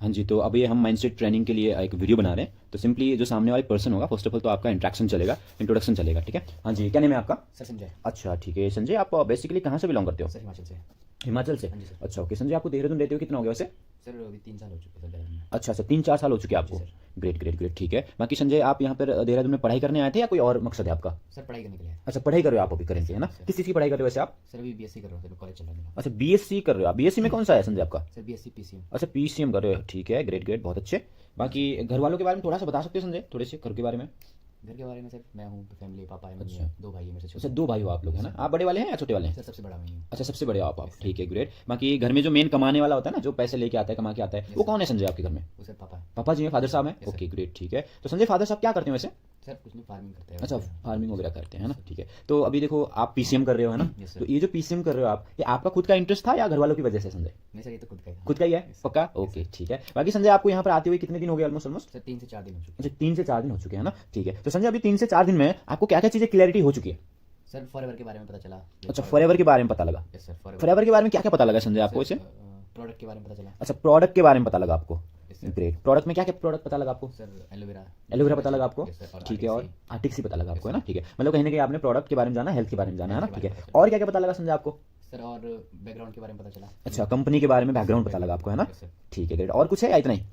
हाँ जी, तो अभी हम माइंडसेट ट्रेनिंग के लिए एक वीडियो बना रहे हैं। तो सिंपली जो सामने वाले पर्सन होगा, फर्स्ट ऑफ ऑल तो आपका इंट्रैक्शन चलेगा, इंट्रोडक्शन चलेगा, ठीक है। हाँ जी, क्या नेम है आपका? सर संजय। अच्छा ठीक है संजय, आप बेसिकली कहाँ से बिलोंग करते हो? सर हिमाचल से। हिमाचल से? हाँ जी सर। अच्छा ओके संजय, आपको देहरादून रहते हो कितना हो गया वैसे? सर अभी 3 साल हो चुके हैं सर देहरादून में। अच्छा अच्छा, 3-4 साल हो चुके हैं आपको। जी सर। ग्रेट ग्रेट ग्रेट, ठीक है। बाकी संजय, आप यहाँ पर देहरादून में पढ़ाई करने आए थे या कोई और मकसद है आपका? सर पढ़ाई करने के लिए। अच्छा, पढ़ाई कर रहे हो आप अभी करेंगे, है ना? सर। किस चीज़ की पढ़ाई कर रहे हो वैसे आप? सर अभी बीएससी कर रहा हूँ सर, कॉलेज चल रहा है मेरा। अच्छा बीएससी कर रहे हो आप। बीएससी में कौन सा है संजय आपका? Sir BSc PCM. अच्छा पीसीएम कर रहे हो, ठीक है, ग्रेट ग्रेट, बहुत अच्छे। बाकी घर वालों के बारे में थोड़ा सा बता सकते हो संजय, थोड़े से घर के बारे में? घर के बारे में सर मैं हूँ, फैमिली पापा है, मम्मी अच्छा। है, 2 भाई है मेरे से अच्छा छोटे। 2 भाई हो आप लोग, है ना? आप बड़े वाले हैं या छोटे वाले हैं? सर सबसे बड़ा मैं हूँ। अच्छा सबसे बड़े हो आप, ठीक है, ग्रेट। बाकी घर में जो मेन कमाने वाला होता है ना, जो पैसे लेके आता है, कमा के आता है, वो कौन है संजय आपके घर में? वो सर पापा है। पापा जी हैं, फादर साहब हैं? Yes, sir. ओके ग्रेट, ठीक है। तो संजय फादर साहब क्या करते हैं वैसे? सर कुछ नहीं, फार्मिंग करते हैं। अच्छा फार्मिंग वगैरह करते हैं, है ना? ठीक है। तो अभी देखो आप पीसीएम कर रहे हो, है ना? Yes, sir. तो ये जो पीसीएम कर रहे हो आप, ये आपका खुद का इंटरेस्ट था या घर वालों की वजह से संजय? नहीं सर, ये तो खुद का ही था। खुद का ही है? Yes, sir. पक्का? ओके ठीक है। बाकी संजय, आपको यहाँ पर आते हुए कितने दिन हो गए? ऑलमोस्ट ऑलमोस्ट सर 3 से 4 दिन हो चुके अच्छा 3 से 4 दिन हो चुके हैं ना? ठीक है। तो संजय अभी 3 से 4 दिन में आपको क्या क्या चीजें क्लैरिटी हो चुकी है? हैं। सर फॉरएवर के बारे में पता चला। अच्छा फॉरएवर के बारे में पता लगा। Yes sir forever. फॉरएवर के बारे में क्या क्या पता लगा संजय आपको इसे? प्रोडक्ट के बारे में पता चला। अच्छा प्रोडक्ट के बारे में पता लगा आपको। Yes, sir. ग्रेट। प्रोडक्ट में क्या क्या प्रोडक्ट पता लगा आपको? Sir aloe vera. एलोवेरा पता लगा आपको, Yes, sir. ठीक है। और RTC आर्टिक्सी पता लगा आपको, है ना? ठीक है। मतलब कहीं ना कहीं आपने प्रोडक्ट के बारे में जाना, हेल्थ के बारे में जाना, है ना? Health के ठीक है। बारे में पता और क्या क्या पता लगा संजय आपको? सर और बैकग्राउंड के बारे में पता चला। अच्छा कंपनी के बारे में बैकग्राउंड पता लगा आपको, है ना? Yes, sir. ठीक है ग्रेट। और कुछ है या इतना ही?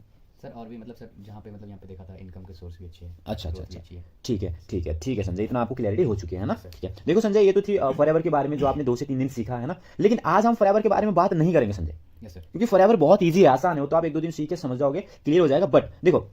सर और भी मतलब सर जहाँ पे मतलब यहाँ पे देखा था इनकम के सोर्स भी अच्छे हैं। अच्छा अच्छा growth भी अच्छा, अच्छी है। ठीक है ठीक है ठीक है संजय, इतना आपको क्लैरिटी हो चुकी है ना? Yes, sir. ठीक है। देखो संजय, ये तो थी फॉरएवर के बारे में जो आपने 2 से 3 दिन सीखा, है ना? लेकिन आज हम फॉरएवर के बारे में बात नहीं करेंगे संजय, यस सर। क्योंकि फॉरएवर बहुत ईजी है, आसान है, वो तो आप 1-2 दिन सीख के समझ जाओगे, क्लियर हो जाएगा। बट देखो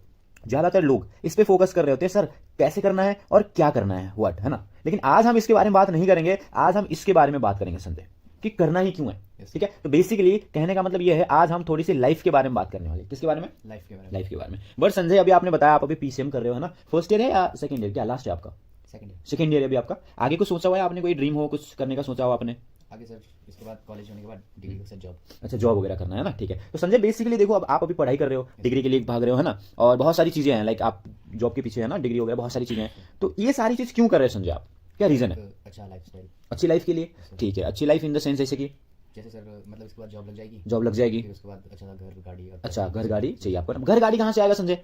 ज्यादातर लोग इस पे फोकस कर रहे होते हैं, सर कैसे करना है और क्या करना है, व्हाट, है ना? लेकिन आज हम इसके बारे में बात नहीं करेंगे, आज हम इसके बारे में बात करेंगे संजय, कि करना ही क्यों है। Yes. ठीक है। तो बेसिकली कहने का मतलब ये है, आज हम थोड़ी सी लाइफ के बारे में बात करने वाले। किसके बारे में? लाइफ के बारे में। लाइफ के बारे में। बट संजय अभी आपने बताया आप अभी पीसीएम कर रहे हो, है ना? फर्स्ट ईयर है या सेकंड ईयर, क्या लास्ट है आपका? Second year. सेकंड ईयर है अभी आपका। आगे कुछ सोचा हुआ है आपने, कोई ड्रीम हो कुछ करने का सोचा हो आपने? आगे सर इसके बाद कॉलेज होने के बाद डिग्री के साथ जॉब। अच्छा जॉब वगैरह करना है ना? ठीक है। तो संजय बेसिकली देखो, अब आप अभी पढ़ाई कर रहे हो, डिग्री के लिए भाग रहे हो, है ना? और बहुत सारी चीजें हैं, लाइक आप जॉब के पीछे, है ना, डिग्री वगैरह बहुत सारी चीजें हैं। तो ये सारी चीज क्यों कर रहे हैं संजय आप? क्या रीजन है? अच्छा लाइफस्टाइल। अच्छी लाइफ के लिए, ठीक है। अच्छी लाइफ इन द सेंस जैसे कि जैसे सर मतलब इसके बाद जॉब लग जाएगी। जॉब लग जाएगी, फिर उसके बाद अच्छा सा घर गाड़ी और अच्छा घर गाड़ी चाहिए आपको। घर गाड़ी कहाँ से आएगा संजय?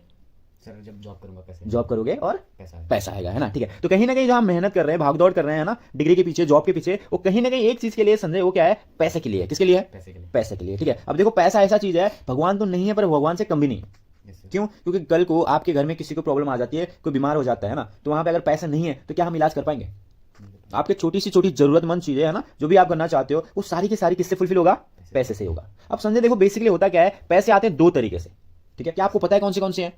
सर जब जॉब करूंगा पैसे। जॉब करोगे और पैसा है। पैसा आएगा, है ना? ठीक है। तो कहीं ना कहीं जो हम मेहनत कर रहे हैं, भागदौड़ कर रहे हैं ना, डिग्री के पीछे, जॉब के पीछे, वो कहीं ना कहीं एक चीज के लिए संजय, वो क्या है? पैसे के लिए है। किसके लिए है? पैसे के लिए। पैसे के लिए, ठीक है। अब देखो पैसा ऐसा चीज है, भगवान तो नहीं है पर भगवान से कम भी नहीं। Yes sir. क्यों? क्योंकि कल को आपके घर में किसी को प्रॉब्लम आ जाती है, कोई बीमार हो जाता है ना, तो वहां पे अगर पैसा नहीं है तो क्या हम इलाज कर पाएंगे? आपके छोटी सी छोटी जरूरतमंद चीजें, है ना, जो भी आप करना चाहते हो, वो सारी की सारी किससे फुलफिल होगा? पैसे से होगा। अब संजय देखो बेसिकली होता क्या है, पैसे आते हैं 2 तरीके से, ठीक है। क्या आपको पता है कौन सी हैं?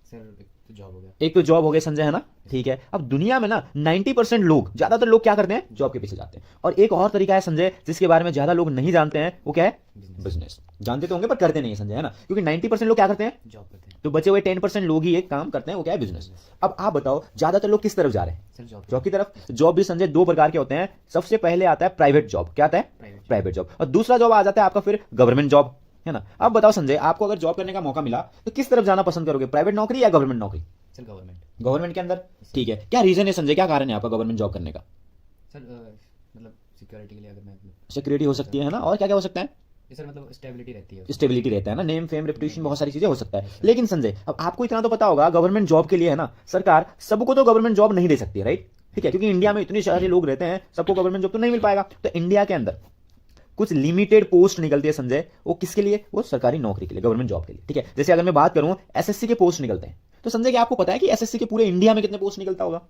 सर एक तो जॉब हो गया। एक तो जॉब हो गया संजय, है ना? ठीक है। अब दुनिया में ना 90% लोग, ज्यादातर लोग क्या करते हैं? जॉब के पीछे जाते हैं। और एक और तरीका है संजय, जिसके बारे में ज्यादा लोग नहीं जानते हैं, वो क्या है? बिजनेस। जानते तो होंगे पर करते नहीं है संजय, है ना? क्योंकि 90% लोग क्या करते हैं? जॉब करते हैं। तो बचे हुए 10% लोग ही एक काम करते हैं, वो क्या है? बिजनेस। अब आप बताओ ज्यादातर लोग किस तरफ जा रहे हैं? Sir job. जॉब की तरफ। जॉब भी संजय 2 प्रकार के होते हैं। सबसे पहले आता है प्राइवेट जॉब। क्या आता है? प्राइवेट। Private job. और दूसरा जॉब आ जाता है आपका फिर गवर्नमेंट जॉब, है ना? अब बताओ संजय, आपको अगर जॉब करने का मौका मिला तो किस तरफ जाना पसंद करोगे? प्राइवेट नौकरी या गवर्नमेंट नौकरी? Sir government. गवर्नमेंट के अंदर, ठीक है। क्या रीजन है संजय, क्या कारण है आपका गवर्नमेंट जॉब करने का? सर मतलब सिक्योरिटी के लिए अगर मैं सिक्योरिटी हो सकती है ना? और क्या क्या हो सकता है? ये सर मतलब स्टेबिलिटी रहती है। स्टेबिलिटी रहता है ना, नेम फेम रेपुटेशन, बहुत सारी चीजें हो सकता है। लेकिन संजय अब आपको इतना तो पता होगा, गवर्नमेंट जॉब के लिए, है ना, सरकार सबको तो गवर्नमेंट जॉब नहीं दे सकती है, राइट? ठीक है। क्योंकि इंडिया में इतने सारे लोग रहते हैं, सबको गवर्नमेंट जॉब तो नहीं मिल पाएगा। तो इंडिया के अंदर कुछ लिमिटेड पोस्ट निकलती है संजय, वो किसके लिए? वो सरकारी नौकरी के लिए, गवर्नमेंट जॉब के लिए, ठीक है। जैसे अगर मैं बात करूं, एसएससी के पोस्ट निकलते हैं। तो संजय क्या आपको पता है कि एसएससी के पूरे इंडिया में कितने पोस्ट निकलता होगा?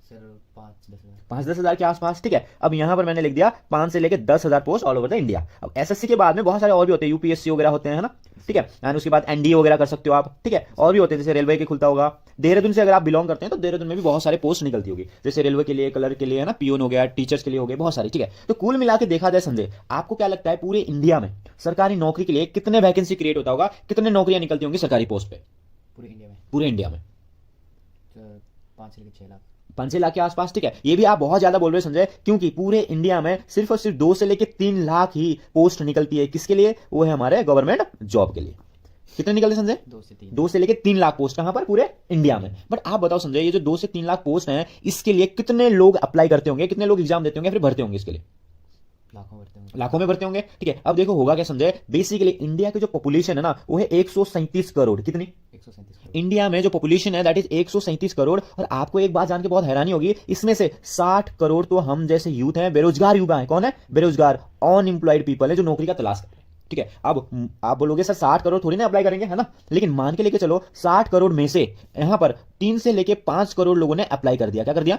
सर 5-10 हज़ार। 5-10 हजार के आसपास, ठीक है। अब यहां पर मैंने लिख दिया 5 से लेकर 10 हजार post all over the India. अब एसएससी के बाद में बहुत सारे और भी होते हैं, यूपीएससी वगैरह होते हैं, है ना? ठीक है। एंड उसके बाद एनडीए वगैरह कर सकते हो आप, ठीक है। और भी होते हैं, जैसे रेलवे के खुलता होगा। देहरादून से अगर आप बिलोंग करते हैं तो देहरादून में भी बहुत सारे पोस्ट निकलती होगी, जैसे रेलवे के लिए, कलर के लिए, है ना, पीओन हो गया, टीचर्स के लिए हो गए, बहुत सारी, ठीक है। तो कुल मिला के देखा जाए संजय, आपको क्या लगता है पूरे इंडिया में सरकारी नौकरी के लिए कितने वैकेंसी क्रिएट होता होगा, कितने नौकरियां निकलती होंगी सरकारी पोस्ट पे पूरे इंडिया में? पूरे इंडिया में? सर 5 से लेकर 6 लाख। 5-6 लाख के आसपास, ठीक है। ये भी आप बहुत ज्यादा बोल रहे हो संजय, क्योंकि पूरे इंडिया में सिर्फ और सिर्फ 2 से लेकर 3 लाख ही पोस्ट निकलती है। किसके लिए? वो है हमारे गवर्नमेंट जॉब के लिए। कितने निकलते संजय? 2 से 3। 2 से लेकर 3 लाख पोस्ट कहां पर? पूरे इंडिया में। बट आप बताओ संजय, ये जो 2 से 3 लाख पोस्ट हैं, इसके लिए कितने लोग अप्लाई करते होंगे, कितने लोग एग्जाम देते होंगे, फिर भरते होंगे इसके लिए? लाखों में भरते होंगे। ठीक है, अब देखो होगा क्या संजय, बेसिकली इंडिया की जो पॉपुलेशन है ना वो है 137 करोड़। कितनी? 137 इंडिया में जो पॉपुलेशन है दैट इज 137 करोड़। और आपको एक बात जान के बहुत हैरानी होगी, इसमें से 60 करोड़ तो हम जैसे यूथ हैं, बेरोजगार युवा हैं। कौन है? बेरोजगार, अनएम्प्लॉयड पीपल है जो नौकरी का तलाश करते हैं। ठीक है, अब आप बोलोगे सर 60 करोड़ थोड़ी ना अप्लाई करेंगे, है ना, लेकिन मान के लेके चलो 60 करोड़ में से यहां पर 3 से लेके 5 करोड़ लोगों ने अप्लाई कर दिया। क्या कर दिया?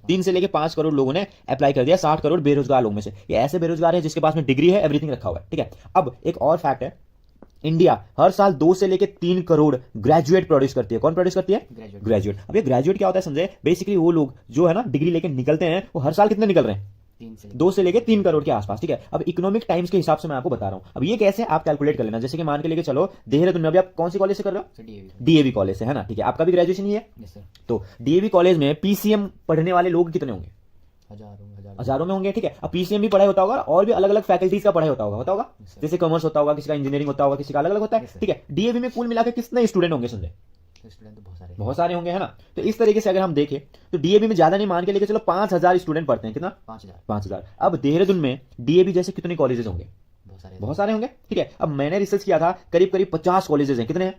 3 से लेके 5 करोड़ लोगों ने अप्लाई कर दिया 60 करोड़ बेरोजगार लोगों में से। ये ऐसे बेरोजगार है जिसके पास में डिग्री है, एवरीथिंग रखा हुआ है। ठीक है, अब एक और फैक्ट है, इंडिया हर साल 2 से लेके 3 करोड़ ग्रेजुएट प्रोड्यूस करती है। कौन प्रोड्यूस करती है? ग्रेजुएट। अब ये ग्रेजुएट क्या होता है समझे, बेसिकली वो लोग जो है ना डिग्री लेके निकलते हैं, वो हर साल कितने निकल रहे हैं? 2 से लेके 3 करोड़ के आसपास। ठीक है, अब इकोनॉमिक टाइम्स के हिसाब से मैं आपको बता रहा हूं। अब ये कैसे आप कैलकुलेट कर लेना, जैसे कि मान के लेके चलो देहरादून में, अभी आप कौन सी कॉलेज से कर रहे हो? डीएवी कॉलेज से, है ना। ठीक है, आपका भी ग्रेजुएशन ही है। तो डीएवी कॉलेज में पीसीएम पढ़ने वाले लोग कितने होंगे? हजारों में होंगे। ठीक है, अब पीसीएम भी पढ़ाई होता होगा और भी अलग अलग फैकल्टीज का पढ़ाई होता होगा जैसे कॉमर्स होता होगा, किसी का इंजीनियरिंग होता होगा, किसी का अलग अलग होता है। ठीक है, डीएवी में कुल मिलाकर कितने स्टूडेंट होंगे संजय? स्टूडेंट तो बहुत सारे होंगे, है ना। तो इस तरीके से अगर हम देखें तो डीएवी में ज्यादा नहीं, मान के लेके चलो 5000 स्टूडेंट पढ़ते हैं। कितना? 5000। अब देहरादून में डीएवी जैसे कितने कॉलेजेस होंगे? बहुत सारे होंगे। ठीक है, अब मैंने रिसर्च किया था, करीब करीब 50 कॉलेजेस हैं। कितने हैं?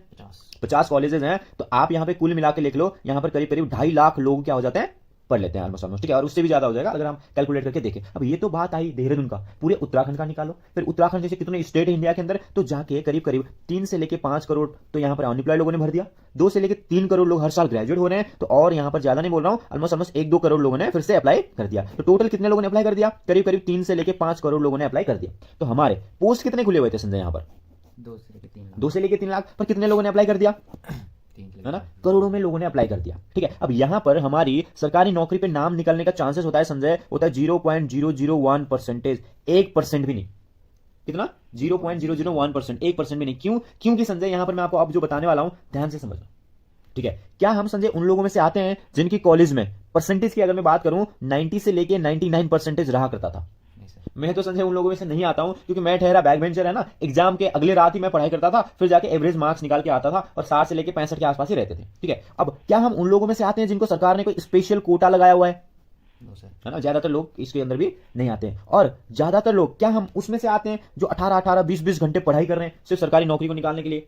50 कॉलेजेस हैं। तो आप यहाँ पे कुल मिला के लिख लो, यहाँ पर करीब करीब 2.5 लाख लोग क्या हो जाते हैं, पढ़ लेते हैं ऑलमोस्ट। ठीक है, और उससे भी ज्यादा हो जाएगा अगर हम कैलकुलेट करके देखें। अब ये तो बात आई देहरादून का, पूरे उत्तराखंड का निकालो, फिर उत्तराखंड जैसे कितने स्टेट है इंडिया के अंदर, तो जाके करीब करीब 3 से लेके 5 करोड़ तो यहाँ पर अनएम्प्लॉयड लोगों ने भर दिया। 2 से लेके 3 करोड़ लोग हर साल ग्रेजुएट हो रहे हैं। तो और यहाँ पर ज्यादा नहीं बोल रहा हूँ, ऑलमोस्ट 1-2 करोड़ लोगों ने फिर से अप्लाई कर दिया। तो टोटल कितने लोगों ने अप्लाई कर दिया? करीब करीब 3 से लेके 5 करोड़ लोगों ने अप्लाई कर दिया। तो हमारे पोस्ट कितने खुले हुए थे संजय यहाँ पर? 2 से लेके 3 लाख। पर कितने लोगों ने अप्लाई कर दिया? है ना, करोड़ों में लोगों ने अप्लाई कर दिया। ठीक है, अब यहां पर हमारी सरकारी नौकरी पे नाम निकलने का चांसेस होता है संजय, होता है 0.001%, 1% भी नहीं। कितना? 0.001%, 1% भी नहीं। क्यों? क्योंकि संजय यहां पर मैं आपको अब जो बताने वाला हूं ध्यान से समझना। ठीक है, क्या हम संजय उन लोगों में से आते हैं जिनकी कॉलेज में परसेंटेज की अगर मैं बात करूं 90 से लेके 99% रहा करता था? मैं तो संजय उन लोगों में से नहीं आता हूं, क्योंकि मैं ठहरा बैक बेंचर, है ना। एग्जाम के अगले रात ही मैं पढ़ाई करता था, फिर जाके एवरेज मार्क्स निकाल के आता था और 60 से लेके 65 के आसपास ही रहते थे। ठीक है, अब क्या हम उन लोगों में से आते हैं जिनको सरकार ने कोई स्पेशल कोटा लगाया हुआ है ना? ज्यादातर लोग इसके अंदर भी नहीं आते हैं। और ज्यादातर लोग क्या हम उसमें से आते हैं जो 18-18, 20-20 घंटे पढ़ाई कर रहे हैं सिर्फ सरकारी नौकरी को निकालने के लिए?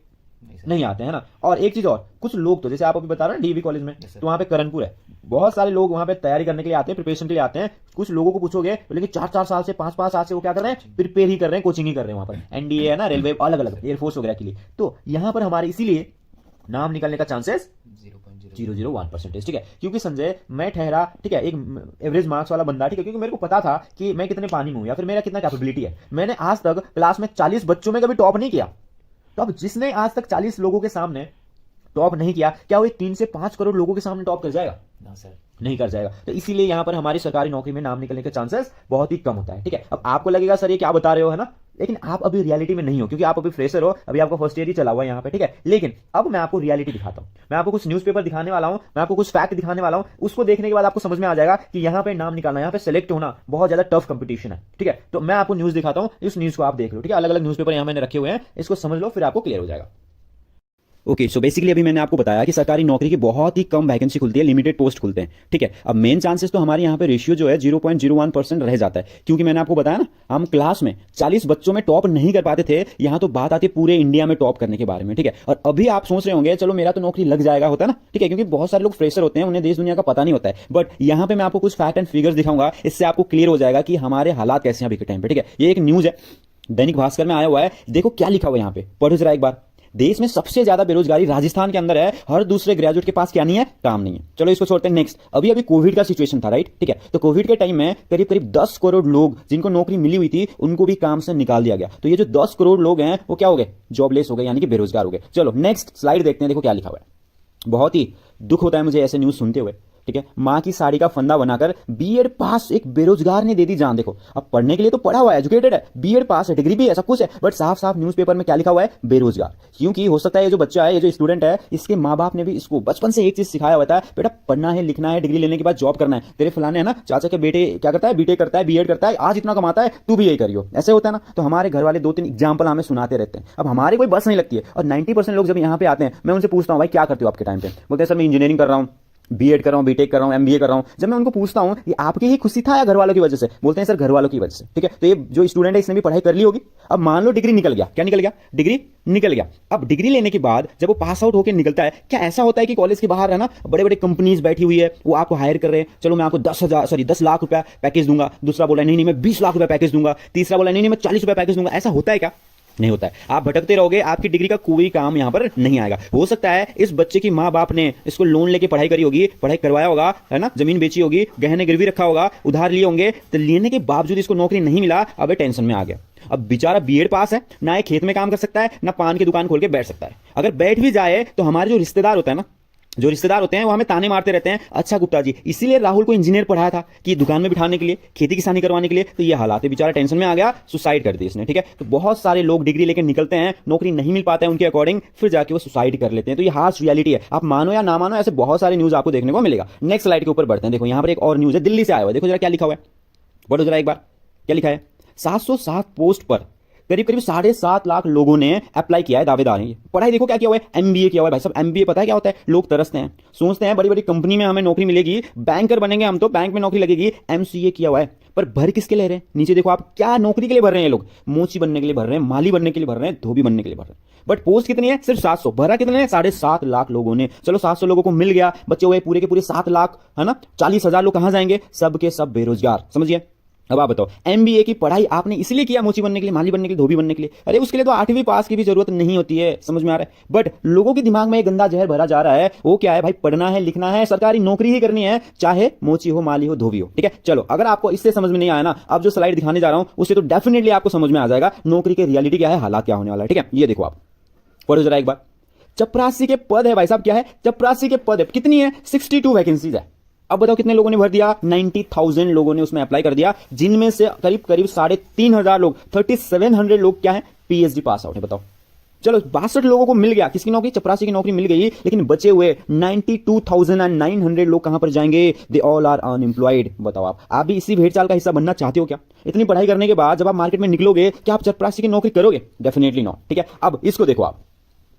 नहीं आते हैं ना। और एक चीज और, कुछ लोग तो जैसे आप अभी बता रहे हैं डीवी कॉलेज में, तो वहां पे करणपुर है, बहुत सारे लोग वहां पे तैयारी करने के लिए आते हैं, प्रिपरेशन के लिए आते हैं। कुछ लोगों को पूछोगे तो लेकिन 4-4 साल से 5-5 साल से वो क्या कर रहे हैं, प्रिपेयर ही कर रहे हैं, कोचिंग ही कर रहे हैं वहां पर, एनडीए है ना, रेलवे, अलग अलग एयरफोर्स वगैरह के लिए। तो यहां पर हमारे इसीलिए नाम निकलने का चांसेस 0.001%। ठीक है, क्योंकि संजय मैं ठहरा, ठीक है, एक एवरेज मार्क्स वाला बंदा, ठीक है, क्योंकि मेरे को पता था कि मैं कितने पानी में हूं या फिर मेरा कितना कैपेबिलिटी है। मैंने आज तक क्लास में 40 बच्चों में कभी टॉप नहीं किया। तो अब जिसने आज तक 40 लोगों के सामने टॉप नहीं किया, क्या वो 3 से 5 करोड़ लोगों के सामने टॉप कर जाएगा? ना सर, नहीं कर जाएगा। तो इसीलिए यहां पर हमारी सरकारी नौकरी में नाम निकलने के चांसेस बहुत ही कम होता है। ठीक है, अब आपको लगेगा सर ये क्या बता रहे हो, है ना, लेकिन आप अभी रियलिटी में नहीं हो, क्योंकि आप अभी फ्रेशर हो, अभी आपका फर्स्ट ईयर ही चला हुआ है यहाँ पे। ठीक है, लेकिन अब मैं आपको रियलिटी दिखाता हूं, मैं आपको कुछ न्यूज़पेपर दिखाने वाला हूं, मैं आपको कुछ फैक्ट दिखाने वाला हूं। उसको देखने के बाद आपको समझ में आ जाएगा कि यहाँ पे नाम निकालना, यहाँ पे सेलेक्ट होना बहुत ज्यादा टफ कंपटीशन है। ठीक है, तो मैं आपको न्यूज दिखाता हूं, इस न्यूज को आप देख लो। ठीक है, अलग अलग न्यूज़पेपर यहाँ मैंने रखे हुए हैं, इसको समझ लो, फिर आपको क्लियर हो जाएगा। ओके, सो बेसिकली अभी मैंने आपको बताया कि सरकारी नौकरी की बहुत ही कम वैकेंसी खुलती है, लिमिटेड पोस्ट खुलते हैं। ठीक है, अब मेन चांसेस तो हमारे यहाँ पे रेशियो जो है 0.01% रह जाता है, क्योंकि मैंने आपको बताया ना, हम क्लास में 40 बच्चों में टॉप नहीं कर पाते थे। यहाँ तो बात आती है पूरे इंडिया में टॉप करने के बारे में। ठीक है, और अभी आप सोच रहे होंगे चलो मेरा तो नौकरी लग जाएगा, होता है ना। ठीक है, क्योंकि बहुत सारे लोग फ्रेशर होते हैं, उन्हें देश दुनिया का पता नहीं होता है। बट यहाँ पे मैं आपको कुछ फैक्ट एंड फिगर्स दिखाऊंगा, इससे आपको क्लियर हो जाएगा कि हमारे हालात कैसे हैं अभी के टाइम पे। ठीक है, ये एक न्यूज है, दैनिक भास्कर में आया हुआ है, देखो क्या लिखा हुआ है यहाँ पे, पढ़ो जरा एक बार। देश में सबसे ज्यादा बेरोजगारी राजस्थान के अंदर है, हर दूसरे ग्रेजुएट के पास क्या नहीं है, काम नहीं है। चलो इसको छोड़ते हैं, नेक्स्ट। अभी कोविड का सिचुएशन था, राइट। ठीक है, तो कोविड के टाइम में करीब करीब 10 करोड़ लोग जिनको नौकरी मिली हुई थी उनको भी काम से निकाल दिया गया। तो ये जो 10 करोड़ लोग हैं वो क्या हो गए, जॉबलेस हो गए, यानी कि बेरोजगार हो गए। चलो नेक्स्ट स्लाइड देखते हैं, देखो क्या लिखा हुआ है। बहुत ही दुख होता है मुझे ऐसे न्यूज सुनते हुए। ठीक है, मां की साड़ी का फंदा बनाकर बीएड पास एक बेरोजगार ने दे दी जान। देखो, अब पढ़ने के लिए तो पढ़ा हुआ है, एजुकेटेड है, बीएड पास है, डिग्री भी है, सब कुछ है, बट साफ साफ न्यूज़पेपर में क्या लिखा हुआ है, बेरोजगार। क्योंकि हो सकता है ये जो बच्चा है, ये जो स्टूडेंट है, इसके माँ बाप ने भी इसको बचपन से एक चीज सिखाया हुआ था, बेटा पढ़ना है, लिखना है, डिग्री लेने के बाद जॉब करना है। तेरे फलाने है ना चाचा के बेटे क्या करता है, बीटेक करता है, बीएड करता है, आज इतना कमाता है, तू भी यही करियो, ऐसे होता है ना। तो हमारे घर वाले 2-3 एग्जाम्पल हमें सुनाते रहते हैं। अब हमारी कोई बस नहीं लगती है, और 90% लोग जब यहाँ पे आते हैं, मैं उनसे पूछता हूँ भाई क्या करते हो आपके टाइम पे, बोलते हैं सर मैं इंजीनियरिंग कर रहा हूँ, बीएड कर रहा हूँ, बीटेक कर रहा हूँ, एमबीए कर रहा हूँ, जब मैं उनको पूछता हूँ ये आपकी ही खुशी था या घर वालों की वजह से, बोलते हैं सर घर वालों की वजह से। ठीक है, तो ये जो स्टूडेंट है इसने भी पढ़ाई कर ली होगी। अब मान लो डिग्री निकल गया, क्या निकल गया, डिग्री निकल गया। अब डिग्री लेने के बाद जब वो पास आउट होकर निकलता है, क्या ऐसा होता है कि कॉलेज के बाहर है ना बड़े बड़े कंपनीज बैठी हुई है, वो आपको हायर कर रहे हैं, चलो मैं आपको 10 लाख रुपया पैकेज दूंगा, दूसरा बोला नहीं नहीं मैं 20 लाख रुपया पैकेज दूंगा, तीसरा बोला नहीं नहीं मैं 40 रुपया पैकेज दूंगा, ऐसा होता है क्या? नहीं होता है। आप भटकते रहोगे, आपकी डिग्री का कोई काम यहां पर नहीं आएगा। हो सकता है इस बच्चे की माँ बाप ने इसको लोन लेके पढ़ाई करी होगी, पढ़ाई करवाया होगा, है ना, जमीन बेची होगी, गहने गिरवी रखा होगा, उधार लिए होंगे, तो लेने के बावजूद इसको नौकरी नहीं मिला, अब टेंशन में आ गया। अब बेचारा बीएड पास है, ना एक खेत में काम कर सकता है, ना पान की दुकान खोल के बैठ सकता है। अगर बैठ भी जाए तो हमारे जो रिश्तेदार होता है ना, जो रिश्तेदार होते हैं वो हमें ताने मारते रहते हैं, अच्छा गुप्ता जी इसीलिए राहुल को इंजीनियर पढ़ाया था कि दुकान में बिठाने के लिए, खेती किसानी करवाने के लिए, तो ये हालात है, बेचारा टेंशन में आ गया, सुसाइड कर दी इसने। ठीक है, तो बहुत सारे लोग डिग्री लेकर निकलते हैं, नौकरी नहीं मिल पाता है उनके अकॉर्डिंग, फिर जाके वो सुसाइड कर लेते हैं। तो ये हार्श रियलिटी है, आप मानो या ना मानो, ऐसे बहुत सारे न्यूज आपको देखने को मिलेगा। नेक्स्ट स्लाइड के ऊपर बढ़ते हैं। देखो यहाँ पर एक और न्यूज है, दिल्ली से आया हुआ है, देखो जरा क्या लिखा हुआ है, पढ़ो जरा एक बार, क्या लिखा है। 707 पोस्ट पर करीब करीब 7.5 लाख लोगों ने अप्लाई किया है, दावेदार हैं ये। पढ़ाई देखो क्या किया हुआ है, एमबीए किया हुआ है। भाई साहब एमबीए पता है क्या होता है? लोग तरसते हैं, सोचते हैं बड़ी बड़ी कंपनी में हमें नौकरी मिलेगी, बैंकर बनेंगे हम तो, बैंक में नौकरी लगेगी। एमसीए किया हुआ है, पर भर किसके ले रहे हैं? नीचे देखो आप, क्या नौकरी के लिए भर रहे हैं लोग? मोची बनने के लिए भर रहे हैं, माली बनने के लिए भर रहे हैं, धोबी बनने के लिए भर रहे हैं। बट पोस्ट कितनी है? सिर्फ 700। भरा कितने ने? 7.5 लाख लोगों ने। चलो 700 लोगों को मिल गया, बच्चे हुए पूरे के पूरे 7 लाख, है ना, 40,000 लोग कहां जाएंगे? सब के सब बेरोजगार। समझिए। अब आप बताओ, एमबीए की पढ़ाई आपने इसलिए किया, मोची बनने के लिए, माली बनने के लिए, धोबी बनने के लिए? अरे उसके लिए तो 8वीं पास की भी जरूरत नहीं होती है, समझ में आ रहा है? बट लोगों के दिमाग में एक गंदा जहर भरा जा रहा है, वो क्या है भाई? पढ़ना है, लिखना है, सरकारी नौकरी ही करनी है, चाहे मोची हो, माली हो, धोबी हो। ठीक है, चलो अगर आपको इससे समझ में नहीं आया ना, अब जो स्लाइड दिखाने जा रहा हूं उससे तो डेफिनेटली आपको समझ में आ जाएगा नौकरी की रियलिटी क्या है, हालात क्या होने वाला है। ठीक है, ये देखो आप, पढ़ो जरा एक बार। चपरासी के पद है भाई साहब, क्या है? चपरासी के पद है, कितनी है? 62 वैकेंसीज है। अब बताओ कितने लोगों ने भर दिया? 90,000 लोगों ने उसमें अप्लाई कर दिया, जिनमें से करीब करीब 3,500 लोग, 3700 लोग क्या है? पीएचडी पास आउट है। बताओ, चलो 62 लोगों को मिल गया किसकी नौकरी? चपरासी की नौकरी मिल गई, लेकिन बचे हुए 92,900 लोग कहां पर जाएंगे? They all are unemployed. बताओ आप भी इसी भेड़चाल का हिस्सा बनना चाहते हो क्या? इतनी पढ़ाई करने के बाद जब आप मार्केट में निकलोगे, क्या आप चपरासी की नौकरी करोगे? Definitely no. ठीक है, अब इसको देखो आप,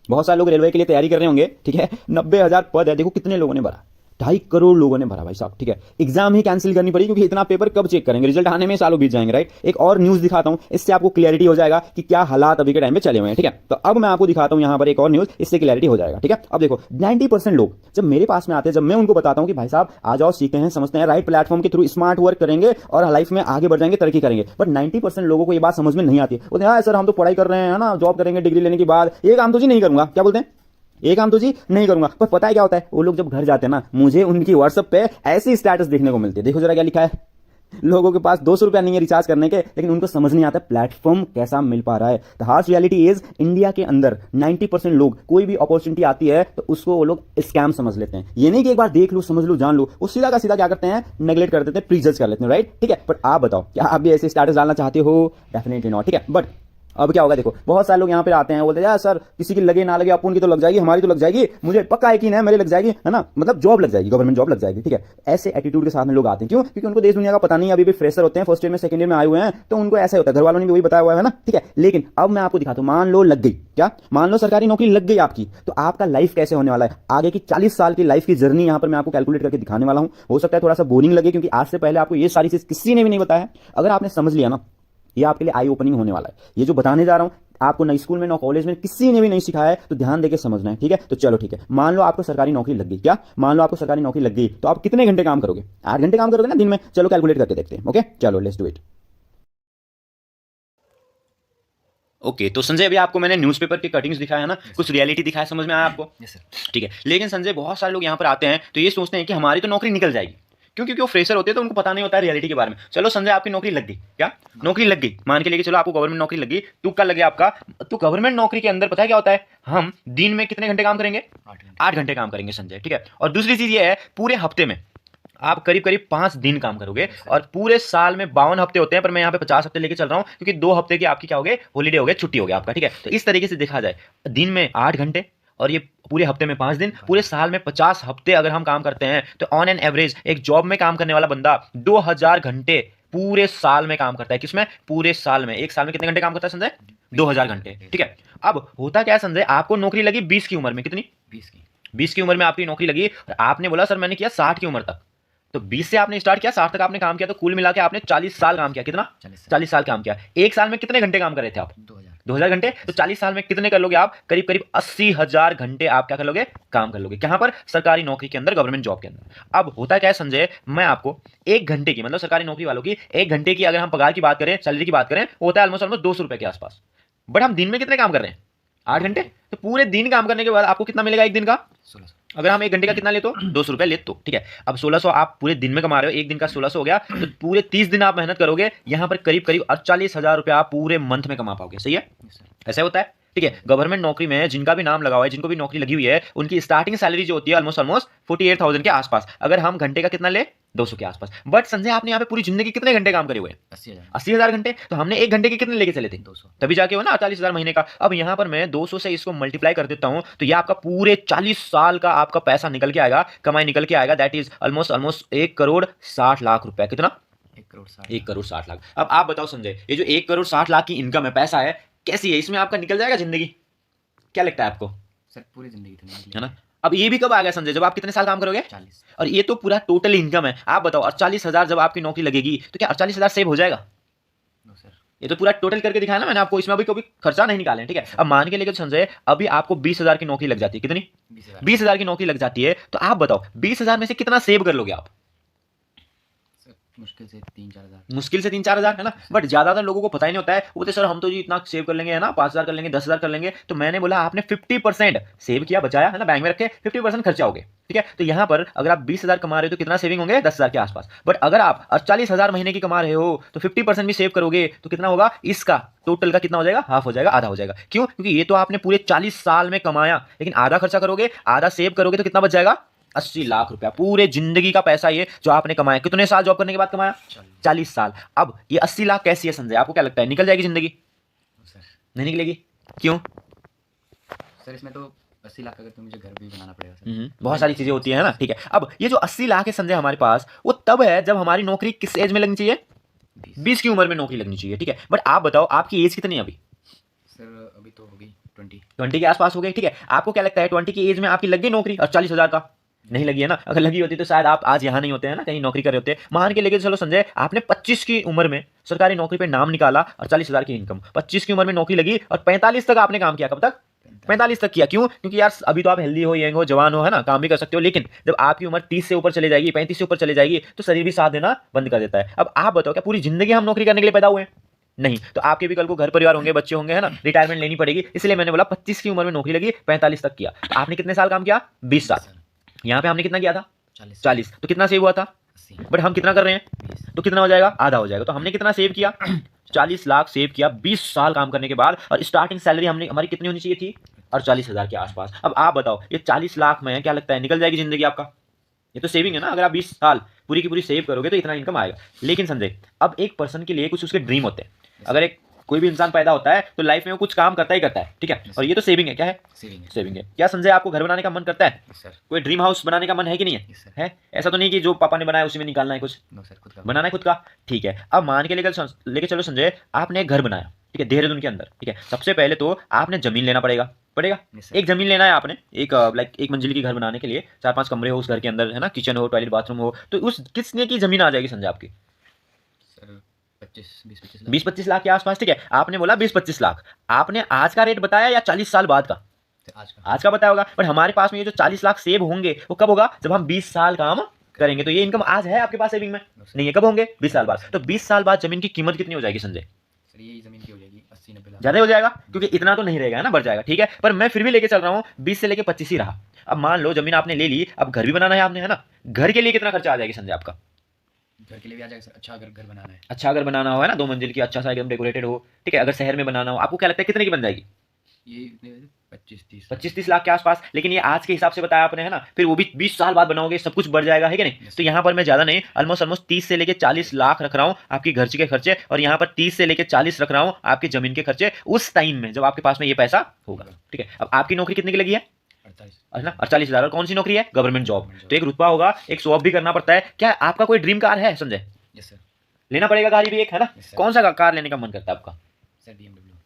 बहुत सारे लोग रेलवे के लिए तैयारी कर रहे होंगे। ठीक है, 90,000 पद है, देखो कितने लोगों ने भरा, 2.5 करोड़ लोगों ने भरा भाई साहब। ठीक है, एग्जाम ही कैंसिल करनी पड़ी, क्योंकि इतना पेपर कब चेक करेंगे, रिजल्ट आने में सालों बीत जाएंगे, राइट। एक और न्यूज दिखाता हूं, इससे आपको क्लियरिटी हो जाएगा कि क्या हालात अभी के टाइम में चले हुए हैं। ठीक है, तो अब मैं आपको दिखाता हूं यहां पर एक और न्यूज, इससे क्लियरिटी हो जाएगा। ठीक है, अब देखो 90% लोग जब मेरे पास में आते हैं, जब मैं उनको बताता हूं कि भाई साहब आ जाओ, सीखते हैं, समझते हैं, राइट प्लेटफॉर्म के थ्रू स्मार्ट वर्क करेंगे और लाइफ में आगे बढ़ जाएंगे, तरक्की करेंगे, बट 90% लोगों को ये बात समझ में नहीं आती। बोलते हैं सर हम तो पढ़ाई कर रहे हैं ना, जॉब करेंगे डिग्री लेने के बाद, ये काम तो जी नहीं करूंगा। क्या बोलते हैं? ये काम तो जी नहीं करूंगा। पर पता है क्या होता है? वो लोग जब घर जाते हैं ना, मुझे उनकी व्हाट्सएप पे ऐसी स्टेटस देखने को मिलती है। देखो जरा क्या लिखा है, लोगों के पास 200 रुपया नहीं है रिचार्ज करने के, लेकिन उनको समझ नहीं आता प्लेटफॉर्म कैसा मिल पा रहा है। The harsh reality is, India के अंदर 90% लोग, कोई भी अपॉर्चुनिटी आती है तो उसको वो लोग स्कैम समझ लेते हैं। ये नहीं कि एक बार देख लो, समझ लो, जान लो, वो सीधा का सीधा क्या करते हैं? नेगलेक्ट कर देते हैं, प्रीजज कर लेते हैं, राइट। ठीक है, बट आप बताओ, क्या आप भी ऐसे स्टेटस डालना चाहते हो? Definitely not. ठीक है, बट अब क्या होगा? देखो बहुत सारे लोग यहाँ पे आते हैं, बोलते हैं यार सर किसी की लगे ना लगे, अपन की तो लग जाएगी, हमारी तो लग जाएगी, मुझे पक्का यकीन है मेरी लग जाएगी, है ना, मतलब जॉब लग जाएगी, गवर्नमेंट जॉब लग जाएगी। ठीक है, ऐसे एटीट्यूड के साथ में लोग आते हैं। क्यों? क्योंकि उनको देश दुनिया का पता नहीं है, अभी भी फ्रेशर होते हैं, फर्स्ट ईयर में, सेकंड ईयर में आए हुए हैं, तो उनको ऐसा होता है, घर वालों ने भी वही बताया हुआ है ना। ठीक है, लेकिन अब मैं आपको दिखाता हूं, मान लो लग गई, क्या मान लो सरकारी नौकरी लग गई आपकी, तो आपका लाइफ कैसे होने वाला है? आगे की 40 साल की लाइफ की जर्नी यहां पर मैं आपको कैलकुलेट करके दिखाने वाला हूं। हो सकता है थोड़ा सा बोरिंग लगे, क्योंकि आज से पहले आपको ये सारी चीज किसी ने भी नहीं बताया। अगर आपने समझ लिया ना, ये आपके लिए आई ओपनिंग होने वाला है। ये जो बताने जा रहा हूं आपको, ना स्कूल में ना कॉलेज में किसी ने भी नहीं सिखाया है, तो ध्यान देके समझना है। ठीक है, तो चलो ठीक है, मान लो आपको सरकारी नौकरी लग गई, क्या मान लो आपको सरकारी नौकरी लग गई, तो आप कितने घंटे काम करोगे? 8 घंटे काम करोगे ना दिन में? चलो कैलकुलेट करके देखते हैं। ओके, चलो लेट्स डू इट। ओके, तो संजय अभी आपको मैंने न्यूज़पेपर की कटिंग्स दिखाया है ना, कुछ रियलिटी दिखाया, समझ में आया आपको? Yes sir. ठीक है, लेकिन संजय बहुत सारे लोग यहाँ पर आते हैं तो ये सोचते हैं कि हमारी तो नौकरी निकल जाएगी। क्यों? क्योंकि वो फ्रेशर होते हैं तो उनको पता नहीं होता है रियलिटी के बारे में। चलो संजय आपकी नौकरी लग गई, क्या नौकरी लग गई, मान के लेके चलो आपको गवर्नमेंट नौकरी लग गई, तुक्का लग गया आपका। तो गवर्नमेंट नौकरी के अंदर पता है क्या होता है? हम दिन में कितने घंटे काम करेंगे? 8 घंटे काम करेंगे संजय। ठीक है, और दूसरी चीज ये है, पूरे हफ्ते में आप करीब करीब 5 दिन काम करोगे, और पूरे साल में 52 हफ्ते होते हैं, पर मैं यहाँ पे 50 हफ्ते लेके चल रहा हूँ, क्योंकि 2 हफ्ते की आपकी क्या हो गए? हॉलीडे हो गए, छुट्टी हो गया आपका। ठीक है, तो इस तरीके से देखा जाए, दिन में 8 घंटे और ये पूरे हफ्ते में 5 दिन, पूरे साल में 50 हफ्ते अगर हम काम करते हैं, तो ऑन एन एवरेज एक जॉब में काम करने वाला बंदा 2000 घंटे पूरे साल में काम करता है। किसमें? पूरे साल में। एक साल में कितने घंटे काम करता है संजय? 2000 घंटे। ठीक है, अब होता क्या है संजय, आपको नौकरी लगी 20 की उम्र में, कितनी? 20 की। 20 की उम्र में आपकी नौकरी लगी और आपने बोला सर मैंने किया 60 की उम्र तक, तो 20 से आपने स्टार्ट किया, 60 तक आपने काम किया, तो कुल मिला के आपने 40 साल काम किया। कितना? 40 साल काम किया। एक साल में कितने घंटे काम कर रहे थे आप? 2000 घंटे। तो 40 साल में कितने कर लोगे आप? करीब करीब 80,000 घंटे आप क्या कर लोगे? काम कर लोगे। कहां पर? सरकारी नौकरी के अंदर, गवर्नमेंट जॉब के अंदर। अब होता क्या है संजय, मैं आपको एक घंटे की, मतलब सरकारी नौकरी वालों की एक घंटे की अगर हम पगार की बात करें, सैलरी की बात करें, होता है ऑलमोस्ट 200 रुपए के आसपास। बट हम दिन में कितने काम कर रहे हैं? 8 घंटे। तो पूरे दिन काम करने के बाद आपको कितना मिलेगा एक दिन का? 1600। अगर हम एक घंटे का कितना ले तो 200 रुपए ले तो, ठीक है। अब 1600 आप पूरे दिन में कमा रहे हो, एक दिन का 1600 हो गया, तो पूरे 30 दिन आप मेहनत करोगे, यहां पर करीब करीब 48,000 रुपए आप पूरे मंथ में कमा पाओगे। सही है? ऐसा होता है, ठीक है। गवर्नमेंट नौकरी में जिनका भी नाम लगा हुआ है, जिनको भी नौकरी लगी हुई है, उनकी स्टार्टिंग सैलरी जो होती है ऑलमोस्ट 48,000 के आसपास। अगर हम घंटे का कितना ले? 200 के आसपास। बट संजय आपने यहाँ पे पूरी जिंदगी कितने घंटे काम करे हुए हैं? 80,000 घंटे। तो हमने एक घंटे के कितने लेके चले थे? 200, तभी जाके हो ना 48,000 महीने का। अब यहाँ पर मैं 200 से इसको मल्टीप्लाई कर देता हूँ, तो ये आपका पूरे 40 साल का आपका पैसा निकल के आएगा, कमाई निकल के आएगा। दैट इज ऑलमोस्ट 1,60,00,000 रुपए। कितना? 1,60,00,000। अब आप बताओ संजय, ये जो 1,60,00,000 की इनकम है, पैसा है, कैसी है? इसमें आपका निकल जाएगा जिंदगी? क्या लगता है आपको? सर पूरी जिंदगी तो है ना। अब ये भी कब आ गया संजय? जब आप कितने साल काम करोगे? 40। और ये तो पूरा टोटल इनकम है। आप बताओ 48,000 जब आपकी नौकरी लगेगी, तो क्या 48,000 सेव हो जाएगा? सर ये तो पूरा टोटल करके दिखाया ना मैंने आपको, इसमें अभी कोई खर्चा नहीं निकाले, ठीक है। अब मान के लेकर संजय अभी आपको 20,000 की नौकरी लग जाती है। कितनी? 20,000 की नौकरी लग जाती है, तो आप बताओ 20,000 में से कितना सेव कर लोगे आप? मुश्किल से 3-4 हज़ार। मुश्किल से 3-4 हज़ार, है ना। बट ज्यादातर लोगों को पता ही नहीं होता है। वो बोलते सर हम तो जी इतना सेव कर लेंगे, है ना, 5,000 कर लेंगे, 10,000 कर लेंगे। तो मैंने बोला आपने 50% सेव किया, बचाया, है ना, बैंक में रखे, 50% खर्चा हो गए, ठीक है। तो यहाँ पर अगर आप 20,000 कमा रहे हो तो कितना सेविंग होंगे? 10,000 के आसपास। बट अगर आप 48,000 महीने की कमा रहे हो तो 50% भी सेव करोगे तो कितना होगा? इसका टोटल का कितना हो जाएगा? हाफ हो जाएगा, आधा हो जाएगा। क्यों? क्योंकि ये तो आपने पूरे 40 साल में कमाया, लेकिन आधा खर्चा करोगे, आधा सेव करोगे, तो कितना बच जाएगा? 80,00,000 रुपया। पूरे जिंदगी का पैसा ये जो आपने कमाया। कितने साल जॉब करने के बाद कमाया? 40 साल। अब ये 80,00,000 कैसी है संजय? आपको क्या लगता है, निकल जाएगी जिंदगी? सर नहीं निकलेगी। क्यों? सर इसमें तो 80,00,000 का तो मुझे घर भी बनाना पड़ेगा सर। बहुत सारी चीजें होती है ना, ठीक है। अब ये जो 80,00,000 है संजय हमारे पास, वो तब है जब हमारी नौकरी किस एज में लगनी चाहिए? 20 की उम्र में नौकरी लगनी चाहिए, ठीक है। बट आप बताओ आपकी एज कितनी है अभी? सर अभी तो होगी 20 के आसपास हो गई, ठीक है। आपको क्या लगता है 20 की एज में आपकी लग गई नौकरी और 40,000 का? नहीं लगी है ना। अगर लगी होती तो शायद आप आज यहाँ नहीं होते हैं ना, कहीं नौकरी कर रहे होते। मान के लेके चलो संजय आपने 25 की उम्र में सरकारी नौकरी पे नाम निकाला और 40,000 की इनकम, 25 की उम्र में नौकरी लगी और 45 तक आपने काम किया। कब तक? 45 तक किया। क्यों? क्योंकि यार अभी तो आप हेल्दी हो, यंग हो, जवान हो, है ना, काम भी कर सकते हो। लेकिन जब आपकी उम्र 30 से ऊपर चले जाएगी, 35 से ऊपर चले जाएगी, तो शरीर भी साथ देना बंद कर देता है। अब आप बताओ क्या पूरी जिंदगी हम नौकरी करने के लिए पैदा हुए हैं? नहीं। तो आपके भी कल को घर परिवार होंगे, बच्चे होंगे, है ना, रिटायरमेंट लेनी पड़ेगी। इसलिए मैंने बोला 25 की उम्र में नौकरी लगी, 45 तक किया। तो आपने कितने साल काम किया? 20 साल। यहाँ पे हमने कितना किया था? 40। तो कितना सेव हुआ था? 80। बट हम कितना कर रहे हैं? 20। तो कितना हो जाएगा? आधा हो जाएगा। तो हमने कितना सेव किया? 40,00,000 सेव किया 20 साल काम करने के बाद। और स्टार्टिंग सैलरी हमारी कितनी होनी चाहिए थी? 48,000 के आसपास। अब आप बताओ ये 40,00,000 में क्या लगता है निकल जाएगी जिंदगी आपका? ये तो सेविंग है ना। अगर आप 20 साल पूरी की पूरी सेव करोगे तो इतना इनकम आएगा। लेकिन संजय अब एक पर्सन के लिए कुछ उसके ड्रीम होते हैं। अगर एक कोई भी इंसान पैदा होता है तो लाइफ में वो कुछ काम करता ही करता है, ठीक है। और ये तो सेविंग है। क्या है? सेविंग है। क्या संजय आपको घर बनाने का मन करता है? सर। कोई ड्रीम हाउस बनाने का मन है कि नहीं है? है। ऐसा तो नहीं कि जो पापा ने बनाया उसी में निकालना है कुछ? सर खुद का बनाना है, खुद का, ठीक है। अब मान के लेके चलो संजय आपने एक घर बनाया, ठीक है, देहरादून के अंदर, ठीक है। सबसे पहले तो आपने जमीन लेना पड़ेगा। एक जमीन लेना है आपने, एक मंजिल की घर बनाने के लिए 4-5 कमरे हो उस घर के अंदर, है ना, किचन हो, टॉयलेट, बाथरूम हो। तो उस कितने की जमीन आ जाएगी संजय आपकी? 20-25 लाख के आसपास, ठीक है। आपने बोला 20-25 लाख। आपने आज का रेट बताया या 40 साल बाद का? आज का बताया होगा। पर हमारे पास में ये जो 40 लाख सेव होंगे वो कब होगा? जब हम 20 साल काम करेंगे। तो ये इनकम आज है आपके पास सेविंग में? नहीं है। कब होंगे? 20 साल बाद। तो 20 साल बाद जमीन की कीमत कितनी हो जाएगी संजय? ये जमीन की हो जाएगी 80-90 लाख। ज्यादा हो जाएगा क्योंकि इतना तो नहीं रहेगा ना, बढ़ जाएगा, ठीक है। पर मैं फिर भी लेके चल रहा हूँ 20 से लेके 25 ही रहा। अब मान लो जमीन आपने ले ली, अब घर भी बनाना है आपने, है ना। घर के लिए कितना खर्चा आ जाएगी संजय आपका? घर के लिए भी आ जाएगा सर। अच्छा अगर घर बनाना है, अच्छा अगर बनाना हो, है ना, 2 मंजिल की, अच्छा सा एकदम डेकोरेटेड हो, ठीक है। अगर शहर में बनाना हो, आपको क्या लगता है कितने की बन जाएगी? ये 25-30 लाख के आसपास। लेकिन ये आज के हिसाब से बताया आपने, है ना। फिर वो भी 20 साल बाद बनाओगे, सब कुछ बढ़ जाएगा, है कि नहीं। तो यहाँ पर मैं ज्यादा नहीं, ऑलमोस्ट 30 से लेके 40 लाख रख रहा हूँ आपकी घर के खर्चे, और यहाँ पर 30 से लेके 40 रख रहा हूँ आपकी जमीन के खर्चे उस टाइम में जब आपके पास में ये पैसा होगा, ठीक है। अब आपकी नौकरी कितने की लगी है? 48,000। और कौन सी नौकरी है? Government job. तो एक रुतबा होगा, एक शो ऑफ भी करना पड़ता है। क्या आपका कोई ड्रीम कार है संजय? लेना पड़ेगा गाड़ी भी एक, है ना। कौन सा कार लेने का मन करता है आपका?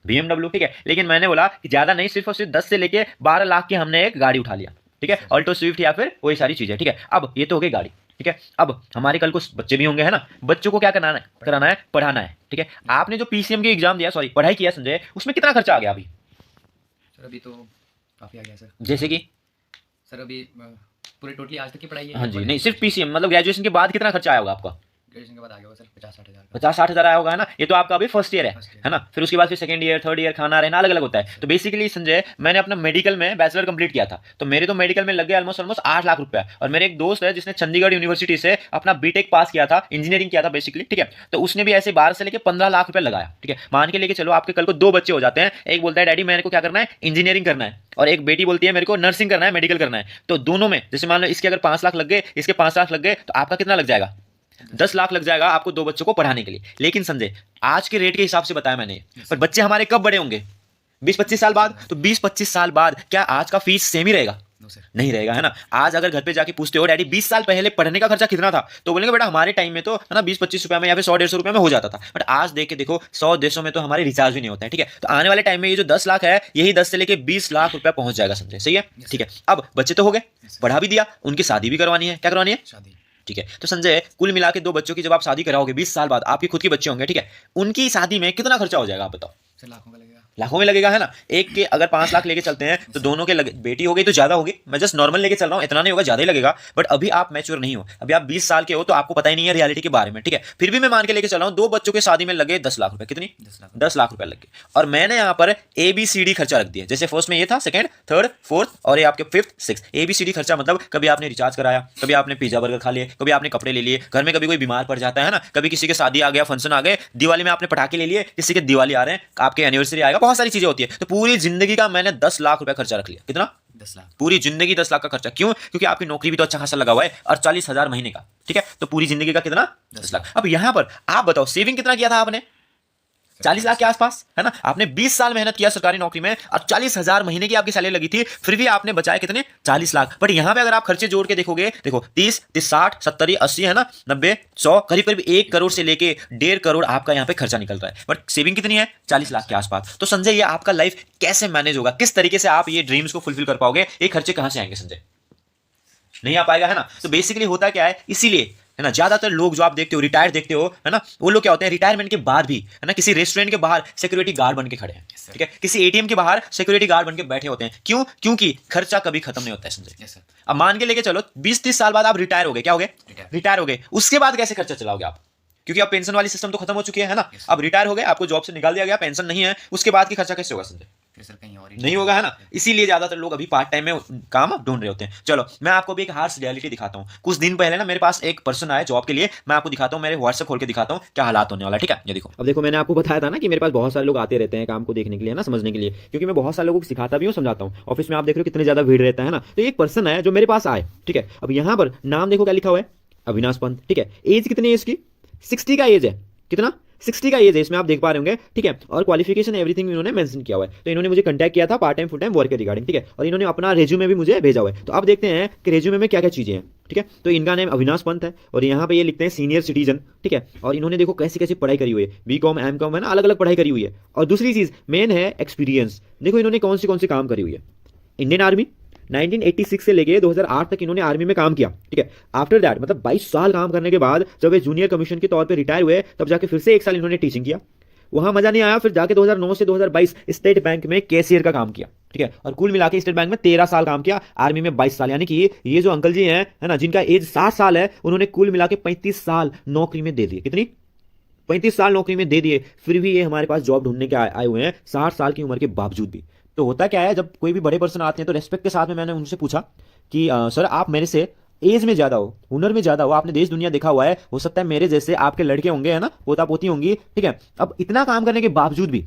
BMW, ठीक है। लेकिन मैंने बोला कि ज्यादा नहीं, सिर्फ और सिर्फ 10 से लेके 12 लाख की हमने एक गाड़ी उठा लिया, ठीक है, ऑल्टो स्विफ्ट या फिर वही सारी चीजें, ठीक है। अब ये तो हो गई गाड़ी, ठीक है। अब हमारे कल को बच्चे भी होंगे, है ना, बच्चों को क्या कराना है, पढ़ाना है, ठीक है। आपने जो पीसीएम की एग्जाम दिया, सॉरी पढ़ाई किया संजय, उसमें कितना खर्चा आ गया अभी? सर अभी तो काफ़ी आ गया सर। जैसे कि सर अभी पूरे टोटली आज तक की पढ़ाई है। हाँ जी, नहीं सिर्फ पीसीएम, मतलब ग्रेजुएशन के बाद कितना खर्चा आया होगा आपका? ग्रेजुएशन के बाद आ गया होगा सर 50-60 हज़ार का। 50-60 हजार आया होगा, है ना। ये तो आपका अभी फर्स्ट ईयर First year। है ना। फिर उसके बाद फिर सेकंड ईयर, थर्ड ईयर, खाना रहना अलग अलग होता है। तो बेसिकली संजय, मैंने अपना मेडिकल में बैचलर कंप्लीट किया था, तो मेरे तो मेडिकल में लग गया ऑलमोस्ट 8 लाख रुपया। और मेरे एक दोस्त है जिसने चंडीगढ़ यूनिवर्सिटी से अपना बीटेक पास किया था, इंजीनियरिंग किया था बेसिकली, ठीक है। तो उसने भी ऐसे 12 से लेकर 15 लाख रुपया लगाया, ठीक है। मान के लेके चलो आपके कल को 2 बच्चे हो जाते हैं, एक बोलता है डैडी मेरे को क्या करना है, इंजीनियरिंग करना है, और एक बेटी बोलती है मेरे को नर्सिंग करना है, मेडिकल करना है। तो दोनों में जैसे मान लो इसके अगर 5 लाख लग गए, इसके 5 लाख लग गए, तो आपका कितना लग जाएगा? 10 लाख लग जाएगा आपको 2 बच्चों को पढ़ाने के लिए। लेकिन संजय, आज के रेट के हिसाब से बताया मैंने, पर बच्चे हमारे कब बड़े होंगे? 20-25 साल बाद। तो 20-25 साल बाद क्या आज का फीस सेम ही रहेगा? नहीं रहेगा, है ना। आज अगर घर पे जाके पूछते हो डैडी 20 साल पहले पढ़ने का खर्चा कितना था, तो बोलेंगे बेटा हमारे टाइम में तो है ना 20-25 रुपए में या फिर 100-150 रुपए में हो जाता था। बट आज देख के देखो 100 देशों में तो हमारे रिचार्ज भी नहीं होता है, ठीक है। तो आने वाले टाइम में ये जो 10 लाख है, यही 10 से लेके 20 लाख रुपया पहुंच जाएगा समझे, सही है, ठीक है। अब बच्चे तो हो गए, पढ़ा भी दिया, उनकी शादी भी करवानी है, क्या करवानी है? शादी, ठीक है। तो संजय, कुल मिला के 2 बच्चों की जब आप शादी कराओगे 20 साल बाद, आपके खुद के बच्चे होंगे, ठीक है, उनकी शादी में कितना खर्चा हो जाएगा आप बताओ? लाखों का लगेगा। लाखों में लगेगा, है ना। एक के अगर 5 लाख लेके चलते हैं तो दोनों के बेटी हो गई तो ज्यादा होगी, मैं जस्ट नॉर्मल लेके चल रहा हूँ, इतना नहीं होगा, ज्यादा ही लगेगा। बट अभी आप मैच्योर नहीं हो, अभी आप 20 साल के हो, तो आपको पता ही नहीं है रियलिटी के बारे में, ठीक है। फिर भी मैं मान के लेके चल रहा हूँ 2 बच्चों के शादी में लगे 10 लाख रुपए, कितनी? 10 लाख रुपए लग गए। और मैंने यहाँ पर ABCD खर्चा रख दिया, जैसे फर्स्ट में ये था, सेकंड, थर्ड, फोर्थ, और ये आपके फिफ्थ, सिक्स। ABCD खर्चा मतलब कभी आपने रिचार्ज कराया, कभी आपने पिज्जा बर्गर खा लिए, कभी आपने कपड़े ले लिए, घर में कभी कोई बीमार पड़ जाता है ना, कभी किसी के शादी आ गया, फंक्शन आ गए, दिवाली में आपने पटाखे ले लिए, किसी के दिवाली आ रहे हैं, आपके एनिवर्सरी आएगा, बहुत सारी चीजें होती है। तो पूरी जिंदगी का मैंने 10 लाख रुपया खर्चा रख लिया। कितना? 10 लाख। पूरी जिंदगी 10 लाख का खर्चा। क्यों? क्योंकि आपकी नौकरी भी तो अच्छा खासा लगा हुआ है, और 40,000 महीने का, ठीक है। तो पूरी जिंदगी का कितना? 10 लाख। अब यहां पर आप बताओ सेविंग कितना किया था आपने? 40 लाख के आसपास, है ना। आपने 20 साल मेहनत किया सरकारी नौकरी में, और 40,000 महीने की आपकी सैलरी लगी थी, फिर भी आपने बचाए कितने? 40 लाख। बट यहां पे अगर आप खर्चे जोड़ के देखोगे, देखो 30, 60, 70, 80, है ना, 90, 100, करीब करीब 1 करोड़ से लेके 1.5 करोड़ आपका यहाँ पे खर्चा निकल रहा है। बट सेविंग कितनी है? 40 लाख के आसपास। तो संजय, ये आपका लाइफ कैसे मैनेज होगा? किस तरीके से आप ये ड्रीम्स को फुलफिल कर पाओगे? ये खर्चे कहां से आएंगे संजय? नहीं आ पाएगा, है ना। तो बेसिकली होता क्या है, इसीलिए है ना, ज्यादातर लोग जो आप देखते हो रिटायर देखते हो, है ना, वो लोग क्या होते हैं, रिटायरमेंट के बाद भी, है ना, किसी रेस्टोरेंट के बाहर सिक्योरिटी गार्ड बन के खड़े हैं, ठीक है, किसी ATM के बाहर सिक्योरिटी गार्ड बन के बैठे होते हैं। क्यों? क्योंकि खर्चा कभी खत्म नहीं होता है संजय। अब मान के लेके चलो 20-30 साल बाद आप रिटायर हो गए, क्या हो गए? रिटायर हो गए। उसके बाद कैसे खर्चा चलाओगे आप? क्योंकि अब पेंशन वाली सिस्टम तो खत्म हो चुकी है ना। अब रिटायर हो गए, आपको जॉब से निकाल दिया गया, पेंशन नहीं है, उसके बाद की खर्चा कैसे होगा संजय? सर कहीं और नहीं होगा, है ना। इसीलिए ज्यादातर लोग अभी पार्ट टाइम में काम ढूंढ रहे होते हैं। चलो मैं आपको भी एक हार्श रियलिटी दिखाता हूँ। कुछ दिन पहले ना मेरे पास एक पर्सन आया जॉब के लिए, मैं आपको दिखाता हूँ, मेरे व्हाट्सएप खोल के दिखाता हूँ क्या हालात होने वाला, ठीक है। ये देखो, अब देखो मैंने आपको बताया था ना कि मेरे पास बहुत सारे लोग आते रहते हैं काम को देखने के लिए, ना, समझने के लिए, क्योंकि मैं बहुत सारे लोगों को सिखाता भी हूँ, समझाता हूँ। ऑफिस में आप देख रहे हो कितने ज्यादा भीड़ रहता है ना। तो एक पर्सन है जो मेरे पास आए, ठीक है। अब यहाँ पर नाम देखो क्या लिखा हुआ है, अविनाश पंत, ठीक है। एज कितनी है इसकी? 60 का एज है। कितना? 60 का एज है, इसमें आप देख पा रहे होंगे, ठीक है। और क्वालिफिकेशन एवरीथिंग इन्होंने मेंशन किया हुआ है। तो इन्होंने मुझे कांटेक्ट किया था part time full time work के रिगार्डिंग, ठीक है। और इन्होंने अपना रेज्यूमे भी मुझे भेजा हुआ है। तो अब देखते हैं कि रेज्यूमे में क्या क्या चीजें हैं, ठीक है। तो इनका नेम अविनाश पंत है, और यहाँ पे ये लिखते हैं सीनियर सिटीजन, ठीक है। और इन्होंने देखो कैसी कैसी पढ़ाई करी हुई है, BCom M.Com, है ना, अलग अलग पढ़ाई करी हुई है। और दूसरी चीज मेन है एक्सपीरियंस। देखो इन्होंने कौन सी काम करी हुई है। इंडियन आर्मी 1986 से लेके 2008 तक इन्होंने आर्मी में काम किया, ठीक है। आफ्टर दैट मतलब 22 साल काम करने के बाद जब ये जूनियर कमीशन के तौर पे रिटायर हुए, तब जाके फिर से 1 साल इन्होंने टीचिंग किया। वहां मजा नहीं आया, फिर जाके 2009 से 2022 स्टेट बैंक में कैशियर का काम किया, ठीक है। और कुल मिला के स्टेट बैंक में 13 साल काम किया, आर्मी में 22 साल। यानी कि ये जो अंकल जी हैं, है ना, जिनका एज 60 साल है, उन्होंने कुल मिला के 35 साल नौकरी में दे दिए। कितनी? 35 साल नौकरी में दे दिए। फिर भी ये हमारे पास जॉब ढूंढने के आए हुए हैं 60 साल की उम्र के बावजूद भी। तो होता क्या है, जब कोई भी बड़े पर्सन आते हैं तो रेस्पेक्ट के साथ में मैंने उनसे पूछा कि सर आप मेरे से एज में ज्यादा हो, हुनर में ज्यादा हो, आपने देश दुनिया देखा हुआ है, हो सकता है मेरे जैसे आपके लड़के होंगे, है ना, पोता पोती होंगी, ठीक है। अब इतना काम करने के बावजूद भी,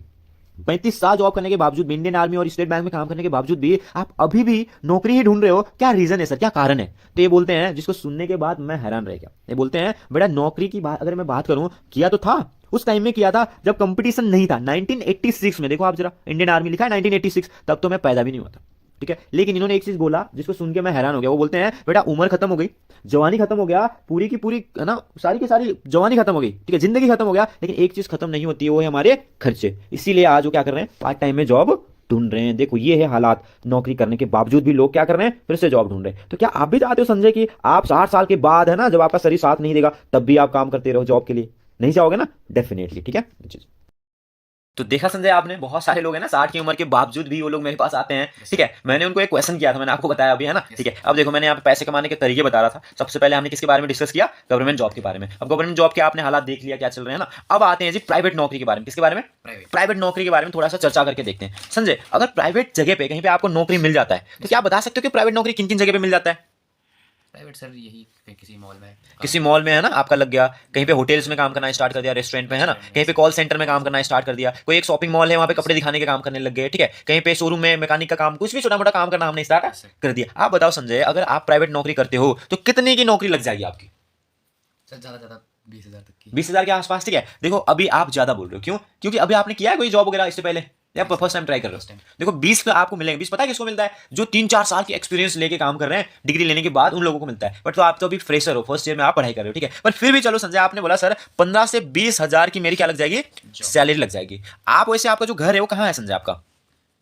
35 साल जॉब करने के बावजूद भी, इंडियन आर्मी और स्टेट बैंक में काम करने के बावजूद भी आप अभी भी नौकरी ही ढूंढ रहे हो, क्या रीजन है सर, क्या कारण है? तो ये बोलते हैं, जिसको सुनने के बाद मैं हैरान रह गया, ये बोलते हैं बेटा नौकरी की बात अगर मैं बात करूं, किया तो था उस टाइम में, किया था जब कंपटीशन नहीं था 1986 में। देखो आप जरा, इंडियन आर्मी लिखा है 1986, तब तो मैं पैदा भी नहीं हुआ था, ठीक है। लेकिन इन्होंने एक चीज बोला जिसको सुन के मैं हैरान हो गया। वो बोलते हैं बेटा उम्र खत्म हो गई, जवानी खत्म हो गया, पूरी की पूरी, है ना, सारी की सारी जवानी खत्म हो गई, ठीक है, जिंदगी खत्म हो गया, लेकिन एक चीज खत्म नहीं होती है, वो है हमारे खर्चे। इसीलिए आज वो क्या कर रहे हैं, पार्ट टाइम में जॉब ढूंढ रहे हैं। देखो ये है हालात, नौकरी करने के बावजूद भी लोग क्या कर रहे हैं, फिर से जॉब ढूंढ रहे हैं। तो क्या आप भी चाहते हो संजय कि आप 60 साल के बाद, है ना, जब आपका शरीर साथ नहीं देगा तब भी आप काम करते रहो जॉब के लिए? नहीं चाहोगे ना? डेफिनेटली, ठीक है। तो देखा संजय आपने, बहुत सारे लोग हैं ना 60 की उम्र के बावजूद भी वो लोग मेरे पास आते हैं, ठीक है। मैंने उनको एक क्वेश्चन किया था, मैंने आपको बताया अभी, है ना, ठीक है। अब देखो मैंने यहाँ पे पैसे कमाने के तरीके बता रहा था। सबसे पहले हमने किसके बारे में डिस्कस किया? गवर्नमेंट जॉब के बारे में। अब गवर्नमेंट जॉब के आपने हालात देख लिया क्या चल रहे हैं ना। अब आते हैं जी प्राइवेट नौकरी के बारे में। किसके बारे में? प्राइवेट नौकरी के बारे में थोड़ा सा चर्चा करके देखते हैं। संजय, अगर प्राइवेट जगह पे कहीं पे आपको नौकरी मिल जाता है तो क्या आप बता सकते हो कि प्राइवेट नौकरी किन किन जगह पे मिल जाता है? प्राइवेट सर यही किसी मॉल में, किसी मॉल में, है ना, आपका लग गया। कहीं पे होटल्स में काम करना स्टार्ट कर दिया, रेस्टोरेंट में, है ना। कहीं पे कॉल सेंटर में काम करना स्टार्ट कर दिया। कोई एक शॉपिंग मॉल है, वहाँ पे कपड़े दिखाने के काम करने लग गए, ठीक है। कहीं पे शोरूम में मैकेनिक का काम, कुछ भी छोटा मोटा काम करना हमने स्टार्ट कर दिया। आप बताओ संजय, अगर आप प्राइवेट नौकरी करते हो तो कितने की नौकरी लग जाएगी आपकी? सर ज़्यादा 20,000 तक की। 20,000 के आसपास, ठीक है। देखो अभी आप ज्यादा बोल रहे हो, क्यों? क्योंकि अभी आपने किया है कोई जॉब वगैरह इससे पहले, या फर्स्ट टाइम ट्राई कर रहे हो? देखो 20 पे आपको मिलेंगे। 20 पता है किसको मिलता है? जो 3-4 साल की एक्सपीरियंस लेके काम कर रहे हैं, डिग्री लेने के बाद, उन लोगों को मिलता है। बट तो आप तो अभी फ्रेशर हो, फर्स्ट ईयर में आप पढ़ाई कर रहे हो, ठीक है। पर फिर भी चलो संजय, आपने बोला सर 15 से 20,000 की मेरी क्या लग जाएगी? सैलरी लग जाएगी। आप वैसे, आपका जो घर है वो कहाँ है संजय आपका?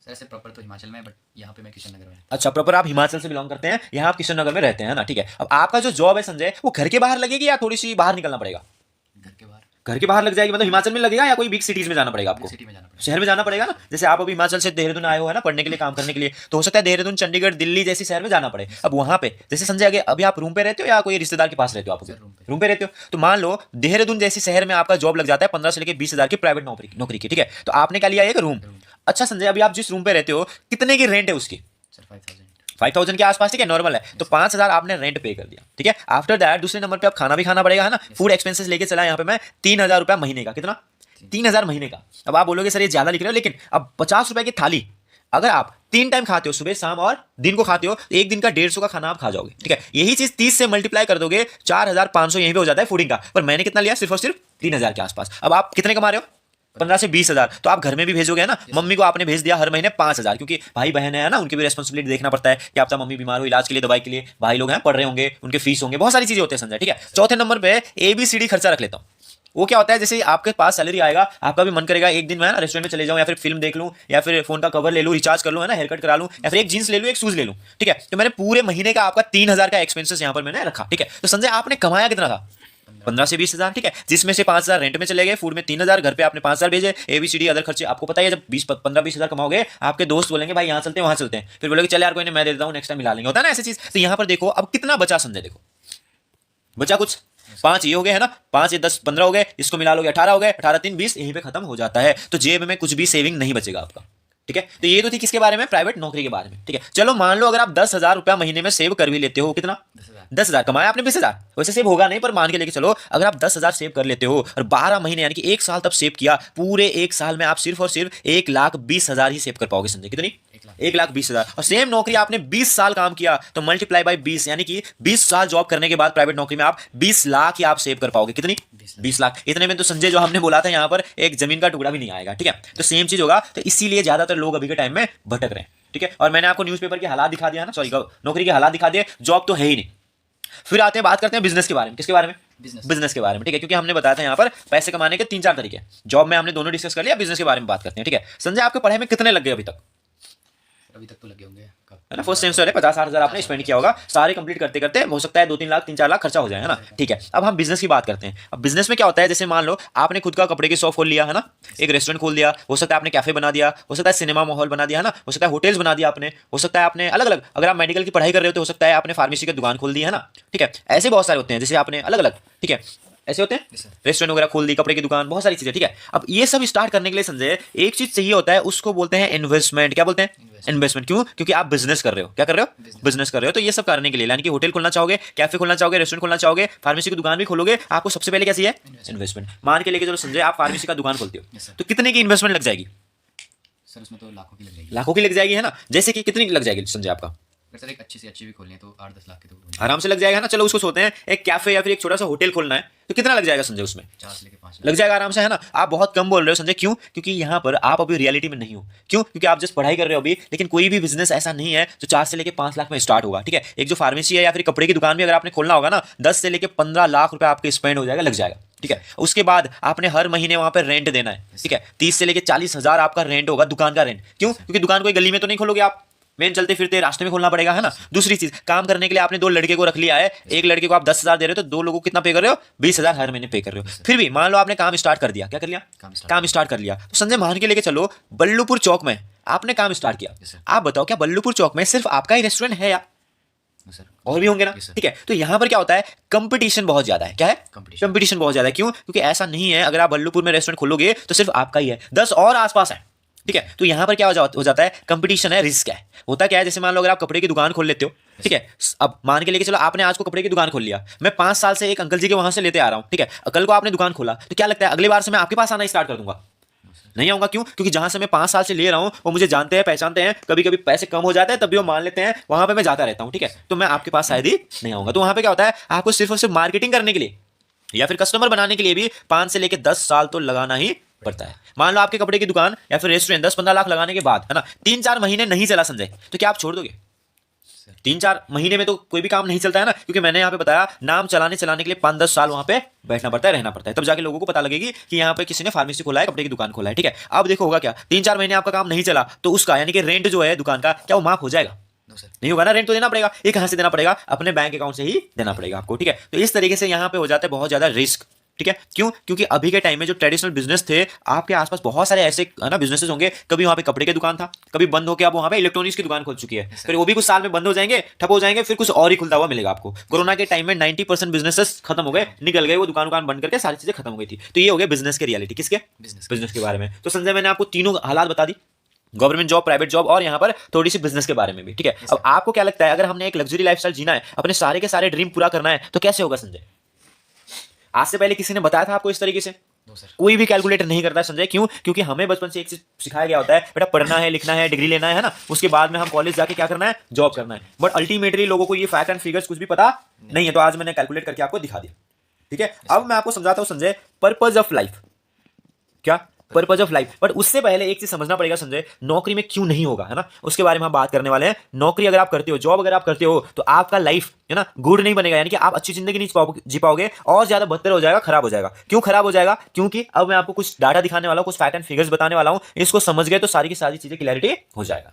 सर ऐसे प्रॉपर तो हिमाचल में, बट यहाँ पे मैं किशन नगर में। अच्छा, प्रॉपर आप हिमाचल से बिलोंग करते हैं, यहाँ आप किशन नगर में रहते हैं ना, ठीक है। अब आपका जो जॉब है संजय, वो घर के बाहर लगेगी या थोड़ी सी बाहर निकलना पड़ेगा? घर के बाहर। घर के बाहर लग जाएगी, मतलब हिमाचल में लगेगा या कोई बिग सिटीज में जाना पड़ेगा आपको? सिटी में जाना पड़ेगा। शहर में जाना पड़ेगा ना। जैसे आप अभी हिमाचल से देहरादून आए हो, है ना, पढ़ने के लिए, काम करने के लिए, तो हो सकता है देहरादून, चंडीगढ़, दिल्ली जैसी शहर में जाना पड़े। अब वहां पे जैसे संजय, आगे अभी आप रूम पे रहते हो या कोई रिश्तेदार के पास रहते हो? आप रूम पे रहते हो। तो मान लो देहरादून जैसी शहर में आपका जॉब लग जाता है 15 से लेकर 20,000 की प्राइवेट नौकरी की, ठीक है। तो आपने क्या लिया? एक रूम। अच्छा संजय, अभी आप जिस रूम पे रहते हो कितने की रेंट है उसकी? सर 5,000। 5,000 के आसपास, ठीक है, नॉर्मल है। तो 5,000 आपने रेंट पे कर दिया, ठीक है। आफ्टर दैट दूसरे नंबर पे आप खाना भी खाना पड़ेगा, है ना। फूड एक्सपेंसेस लेके चला यहाँ पे मैं 3,000 रुपया महीने का। कितना? 3,000 महीने का। अब आप बोलोगे सर ये ज्यादा लिख रहे हो, लेकिन अब 50 रुपए की थाली अगर आप 3 टाइम खाते हो, सुबह शाम और दिन को खाते हो, तो एक दिन का 150 का खाना आप खा जाओगे, ठीक है। यही चीज 30 से मल्टीप्लाई कर दोगे, 4,500 यहीं पे हो जाता है फूडिंग का। पर मैंने कितना लिया? सिर्फ और सिर्फ 3,000 के आसपास। अब आप कितने कमा रहे हो? 15 से 20,000। तो आप घर में भी भेजोगे, है ना। मम्मी को आपने भेज दिया हर महीने 5,000, क्योंकि भाई बहन है ना, उनकी भी रेस्पॉन्सिबिलिटी देखना पड़ता है कि आपका मम्मी बीमार हो, इलाज के लिए, दवाई के लिए, भाई लोग हैं पढ़ रहे होंगे, उनके फीस होंगे, बहुत सारी चीजें होते हैं संजय, ठीक है। चौथे नंबर पे ABCD खर्चा रख लेता हूँ। वो क्या होता है? जैसे आपके पास सैलरी आएगा, आपका भी मन करेगा एक दिन मैं ना रेस्टोरेंट में चले जाऊं, या फिर फिल्म देख लूं, या फिर फोन का कवर ले लूं, रिचार्ज कर लूं, है ना, हेयर कट करा लूं, या फिर एक जींस ले लूं, एक शूज ले लूं, ठीक है। तो मैंने पूरे महीने का आपका 3,000 का एक्सपेंसेस यहाँ पर मैंने रखा, ठीक है। तो संजय आपने कमाया कितना था? 15 से 20,000, ठीक है। जिसमें से 5,000 रेंट में चले गए, फूड में 3,000, घर पे आपने 5,000 भेजे, ABCD अदर खर्चे। आपको पता है जब 15-20,000 कमाओगे, आपके दोस्त बोलेंगे भाई यहाँ चलते हैं, वहां चलते हैं, फिर बोलोगे चल यार कोई नहीं, मैं दे देता हूँ, नेक्स्ट टाइम मिला लेंगे, होता है ना ऐसी चीज। तो यहाँ पर देखो अब कितना बचा संजय, देखो बचा कुछ 5 ये हो गए, है ना, 5 ये 10 15 हो गए, इसको मिला लोगे 18 हो गए, 18 3 20, यहीं पे खत्म हो जाता है। तो जेब में कुछ भी सेविंग नहीं बचेगा आपका, ठीक है। तो ये तो थी किसके बारे में? प्राइवेट नौकरी के बारे में, ठीक है। चलो मान लो अगर आप 10,000 रुपया महीने में सेव कर भी लेते हो, कितना? 10,000 कमाया आपने, 20,000 वैसे सेव होगा नहीं, पर मान के लेके चलो अगर आप 10,000 सेव कर लेते हो और 12 महीने यानी कि 1 साल तब सेव किया, पूरे 1 साल में आप सिर्फ और सिर्फ 1,20,000 ही सेव कर पाओगे संजय। कितनी? 1,20,000। और सेम नौकरी आपने 20 साल काम किया तो मल्टीप्लाई बाय 20, यानी कि 20 साल जॉब करने के बाद प्राइवेट नौकरी में आप 20 लाख ही आप सेव कर पाओगे। कितनी? 20 लाख। इतने में तो संजय जो हमने बोला था यहाँ पर एक जमीन का टुकड़ा भी नहीं आएगा, ठीक है। तो सेम चीज होगा। तो इसीलिए ज्यादातर लोग अभी के टाइम में भटक रहे हैं, ठीक है। और मैंने आपको न्यूज़पेपर के हालात दिखा दिया ना, सॉरी नौकरी के हालात दिखा दिए, जॉब तो है ही नहीं। फिर आते हैं, बात करते हैं बिजनेस के बारे में। किसके बारे में? बिजनेस के बारे में, ठीक है। क्योंकि हमने बताया था यहाँ पर पैसे कमाने के 3-4 तरीके, जॉब में हमने दोनों डिस्कस कर लिया, बिजनेस के बारे में बात करते हैं, ठीक है। संजय आपके पढ़ाई में कितने लग गए अभी तक? अभी तक तो लगे होंगे, है ना, फर्स्ट सेमेस्टर है, 50-60 आपने स्पेंड किया होगा, सारे कंप्लीट करते करते हो सकता है 2-3 लाख 3-4 लाख खर्चा हो जाए, है ना, ठीक है। अब हम बिजनेस की बात करते हैं। अब बिजनेस में क्या होता है, जैसे मान लो आपने खुद का कपड़े की शॉप खोल लिया, है ना, एक रेस्टोरेंट खोल दिया, हो सकता है आपने कैफे बना दिया, हो सकता है सिनेमा माहौल बना दिया, है ना, हो सकता है होटल्स बना दिया आपने, हो सकता है आपने अलग अलग, अगर आप मेडिकल की पढ़ाई कर रहे हो तो हो सकता है आपने फार्मेसी की दुकान खोल दी, है ना, ठीक है। ऐसे बहुत सारे होते हैं, जैसे आपने अलग अलग, ठीक है, ऐसे होते हैं, रेस्टोरेंट वगैरह खोल दी, कपड़े की दुकान, बहुत सारी चीजें, ठीक है। अब ये सब स्टार्ट करने के लिए संजय एक चीज चाहिए होता है, उसको बोलते हैं इन्वेस्टमेंट। क्या बोलते हैं? इन्वेस्टमेंट। क्यों? क्योंकि आप बिजनेस कर रहे हो। क्या कर रहे हो? बिजनेस कर रहे हो। तो ये सब करने के लिए, यानी कि होटल खोलना चाहोगे, कैफे खोलना चाहोगे, रेस्टोरेंट खोलना चाहोगे, फार्मेसी की दुकान भी खोलोगे, आपको सबसे पहले क्या चाहिए? इन्वेस्टमेंट। मान के लेके चलो संजय आप फार्मेसी का दुकान खोलते हो, तो कितने की इन्वेस्टमेंट लग जाएगी? सर उसमें तो लाखों की लग जाएगी। लाखों की लग जाएगी, है ना। जैसे कि कितनी लग जाएगी संजय आपका? सर एक अच्छी से अच्छी भी खोलनी है तो 8-10 लाख के तो आराम से लग जाएगा ना। चलो उसको सोचते हैं एक कैफे या फिर एक छोटा सा होटल खोलना है, तो कितना लग जाएगा संजय? उसमें 4 से लेके 5 लग जाएगा आराम से, है ना। आप बहुत कम बोल रहे हो संजय, क्यों? क्योंकि यहाँ पर आप अभी रियलिटी में नहीं हो। क्यों? क्योंकि आप जस्ट पढ़ाई कर रहे हो अभी, लेकिन कोई भी बिजनेस ऐसा नहीं है जो 4 से लेके 5 लाख में स्टार्ट होगा, ठीक है। एक जो फार्मेसी है या फिर कपड़े की दुकान भी अगर आपने खोलना होगा ना, 10 से लेके 15 लाख रुपए आपके स्पेंड हो जाएगा, लग जाएगा। ठीक है। उसके बाद आपने हर महीने वहां पे रेंट देना है, ठीक है। 30 से लेके 40 हजार आपका रेंट होगा, दुकान का रेंट। क्यों? क्योंकि दुकान कोई गली में तो नहीं खोलोगे आप, मेन चलते फिरते रास्ते में खोलना पड़ेगा, है ना। दूसरी चीज, काम करने के लिए आपने 2 लड़के को रख लिया है, एक लड़के को आप 10 हजार दे रहे हो, तो 2 लोगों को कितना पे कर रहे हो? 20 हजार हर महीने पे कर रहे हो। फिर भी मान लो आपने काम स्टार्ट कर दिया, क्या कर लिया? काम स्टार्ट कर लिया। तो संजय मान के लेके चलो बल्लूपुर चौक में आपने काम स्टार्ट किया। आप बताओ क्या बल्लूपुर चौक में सिर्फ आपका ही रेस्टोरेंट है या और भी होंगे ना? ठीक है। तो यहां पर क्या होता है, कंपटीशन बहुत ज्यादा है। क्या है? कंपटीशन बहुत ज्यादा है। क्यों? क्योंकि ऐसा नहीं है अगर आप बल्लूपुर में रेस्टोरेंट खोलोगे तो सिर्फ आपका ही है, 10 और आसपास है, ठीक है। तो यहां पर क्या हो जाता है, कंपटीशन है, रिस्क है। होता क्या है, जैसे मान लो अगर आप कपड़े की दुकान खोल लेते हो, ठीक है। अब मान के लेके चलो आपने आज को कपड़े की दुकान खोल लिया, मैं 5 साल से एक अंकल जी के वहां से लेते आ रहा हूं, ठीक है। कल को आपने दुकान खोला तो क्या लगता है अगली बार से मैं आपके पास आना स्टार्ट कर दूंगा? नहीं आऊंगा। क्यों? क्योंकि जहां से मैं 5 साल से ले रहा हूं वो मुझे जानते हैं, पहचानते हैं, कभी कभी पैसे कम हो जाते हैं तब भी वो मान लेते हैं, वहां पे मैं जाता रहता हूं, ठीक है। तो मैं आपके पास शायद ही नहीं आऊंगा। तो वहां पे क्या होता है, आपको सिर्फ और सिर्फ मार्केटिंग करने के लिए या फिर कस्टमर बनाने के लिए भी 5 से लेके 10 साल तो लगाना ही पड़ता है। मान लो आपके कपड़े की दुकान या फिर रेस्टोरेंट 10-15 लाख लगाने के बाद, है ना, 3-4 महीने नहीं चला संजय, तो क्या आप छोड़ दोगे? 3-4 महीने में तो कोई भी काम नहीं चलता है ना, क्योंकि मैंने यहाँ पे बताया नाम चलाने के लिए 5-10 साल वहां पे बैठना पड़ता है, रहना पड़ता है, तब जाके लोगों को पता लगेगी कि यहाँ पे किसी ने फार्मेसी खोला है, कपड़े की दुकान खोला है, ठीक है। अब देखो होगा क्या, 3-4 महीने आपका काम नहीं चला तो उसका यानी कि रेंट जो है दुकान का, क्या वो माफ हो जाएगा? नहीं होगा ना, रेंट तो देना पड़ेगा। ये कहां से देना पड़ेगा? अपने बैंक अकाउंट से ही देना पड़ेगा आपको, ठीक है। तो इस तरीके से यहाँ पे हो जाता है बहुत ज्यादा रिस्क, ठीक है। क्यों? क्योंकि अभी के टाइम में जो ट्रेडिशनल बिजनेस थे, आपके आसपास बहुत सारे ऐसे ना बिजनेसेस होंगे, कभी वहां पे कपड़े की दुकान था, कभी बंद होकर अब वहां पे इलेक्ट्रॉनिक्स की दुकान खुल चुकी है, फिर वो भी कुछ साल में बंद हो जाएंगे, ठप हो जाएंगे, फिर कुछ और ही खुलता हुआ मिलेगा आपको। कोरोना के टाइम में 90% बिजनेसेस खत्म हो गए, निकल गए, वो दुकान बंद करके सारी चीजें खत्म हो गई थी। तो ये हो गया बिजनेस के रियलिटी, किसके? बिजनेस के बारे में। तो संजय मैंने आपको तीनों हालात बता दी, गवर्नमेंट जॉब, प्राइवेट जॉब और यहाँ पर थोड़ी सी बिजनेस के बारे में भी, ठीक है। अब आपको क्या लगता है, अगर हमने एक लग्जरी लाइफस्टाइल जीना है, अपने सारे के सारे ड्रीम पूरा करना है, तो कैसे होगा संजय? आज से पहले किसी ने बताया था आपको इस तरीके से? कोई भी कैलकुलेटर नहीं करता संजय। क्यों? क्योंकि हमें बचपन से एक चीज सिखाया गया होता है, बेटा पढ़ना है, लिखना है, डिग्री लेना है ना, उसके बाद में हम कॉलेज जाके क्या करना है, जॉब करना है। बट अल्टीमेटली लोगों को ये फैक्ट एंड फिगर्स कुछ भी पता नहीं है। तो आज मैंने कैलकुलेट करके आपको दिखा दिया, ठीक है। अब मैं आपको समझाता हूं संजय, पर्पज ऑफ लाइफ। क्या? Purpose of life. बट उससे पहले एक चीज समझना पड़ेगा संजय, नौकरी में क्यों नहीं होगा, है ना, उसके बारे में हम बात करने वाले हैं। नौकरी अगर आप करते हो, जॉब अगर आप करते हो, तो आपका लाइफ, है ना, गुड नहीं बनेगा, यानी कि आप अच्छी जिंदगी नहीं जी पाओगे, और ज्यादा बदतर हो जाएगा, खराब हो जाएगा। क्यों खराब हो जाएगा? क्योंकि अब मैं आपको कुछ डाटा दिखाने वाला हूं, कुछ फैक्ट एंड फिगर्स बताने वाला हूं, इसको समझ गए तो सारी की सारी चीजें क्लैरिटी हो जाएगा।